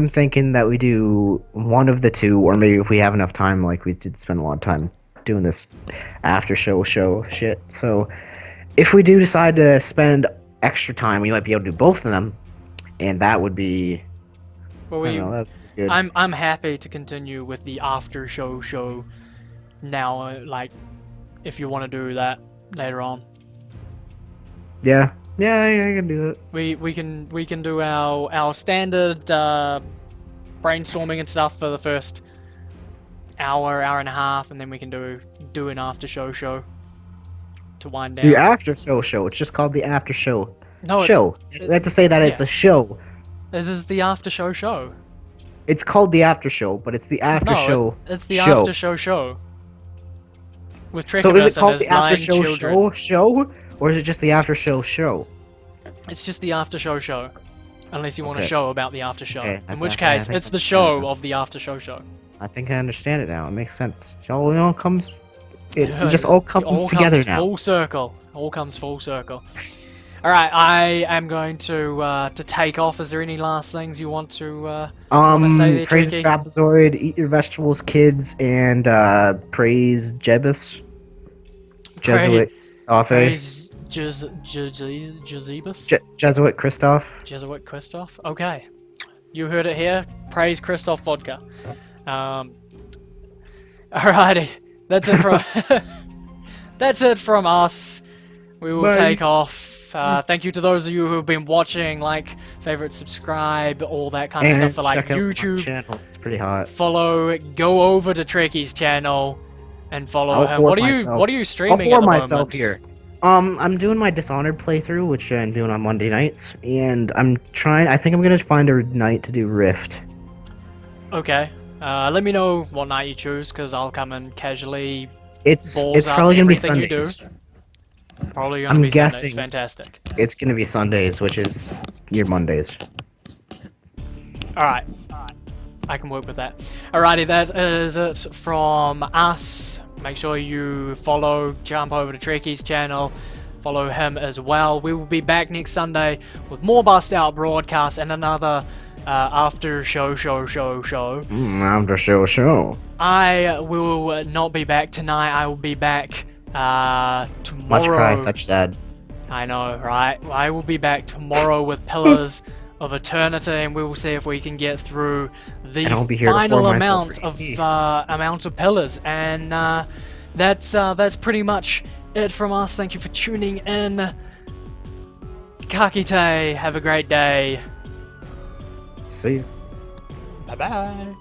thinking that we do one of the two, or maybe if we have enough time, like we did spend a lot of time doing this after show shit. So, if we do decide to spend extra time, we might be able to do both of them, and that would be. Well, I don't know, that'd be good. I'm happy to continue with the after show now. Like, if you want to do that later on. Yeah, I can do it. We can do our standard brainstorming and stuff for the first hour and a half, and then we can do an after show to wind down. The after show. It's just called the after show. No, Show. We have to say that it's a show. It is the after show. It's called the after show, but it's the after show. It's the show. after show. with Trecky So is it and called his the blind after show children. show, or is it just the after show? It's just the after show. Unless you want a Okay. show about the after show. Okay, In which I case, think it's I the understand it show now. of the after show. I think I understand it now. It makes sense. It all comes. It just all It comes all together comes now. full circle. All comes full circle. All right, I am going to take off. Is there any last things you want to say there, Praise the Trecky? trapezoid, eat your vegetables, kids, and praise Jebus, Jesuit Christophe, Praise Jezebus? Jesuit Christoph. Jesuit Christoph? Okay. You heard it here. Praise Christoph Vodka. Alrighty. That's it from that's it from us. We will Bye. take off. Thank you to those of you who have been watching, like, favorite, subscribe, all that kind of stuff for like check out my YouTube. channel. It's pretty hot. Follow, go over to Trecky's channel and follow I'll him. whore What are myself. you I'll streaming at whore the myself moment? here. I'm doing my Dishonored playthrough, which I'm doing on Monday nights, and I think I'm gonna find a night to do Rift. Okay. Let me know what night you choose, because I'll come and casually It's balls up probably gonna be everything you do. Sundays. Probably gonna I'm be Sundays. guessing. Fantastic. It's gonna be Sundays, which is your Mondays. Alright. I can work with that. Alrighty, that is it from us. Make sure you follow, jump over to Trecky's channel, follow him as well. We will be back next Sunday with more Bust Out broadcasts and another after show. After show. I will not be back tonight. I will be back tomorrow. Much cry, such sad. I know, right? I will be back tomorrow with Pillars of Eternity, and we will see if we can get through the And I'll be here to final pour myself amount of pillars. And that's pretty much it from us. Thank you for tuning in. Kakite, have a great day. See you. Bye bye.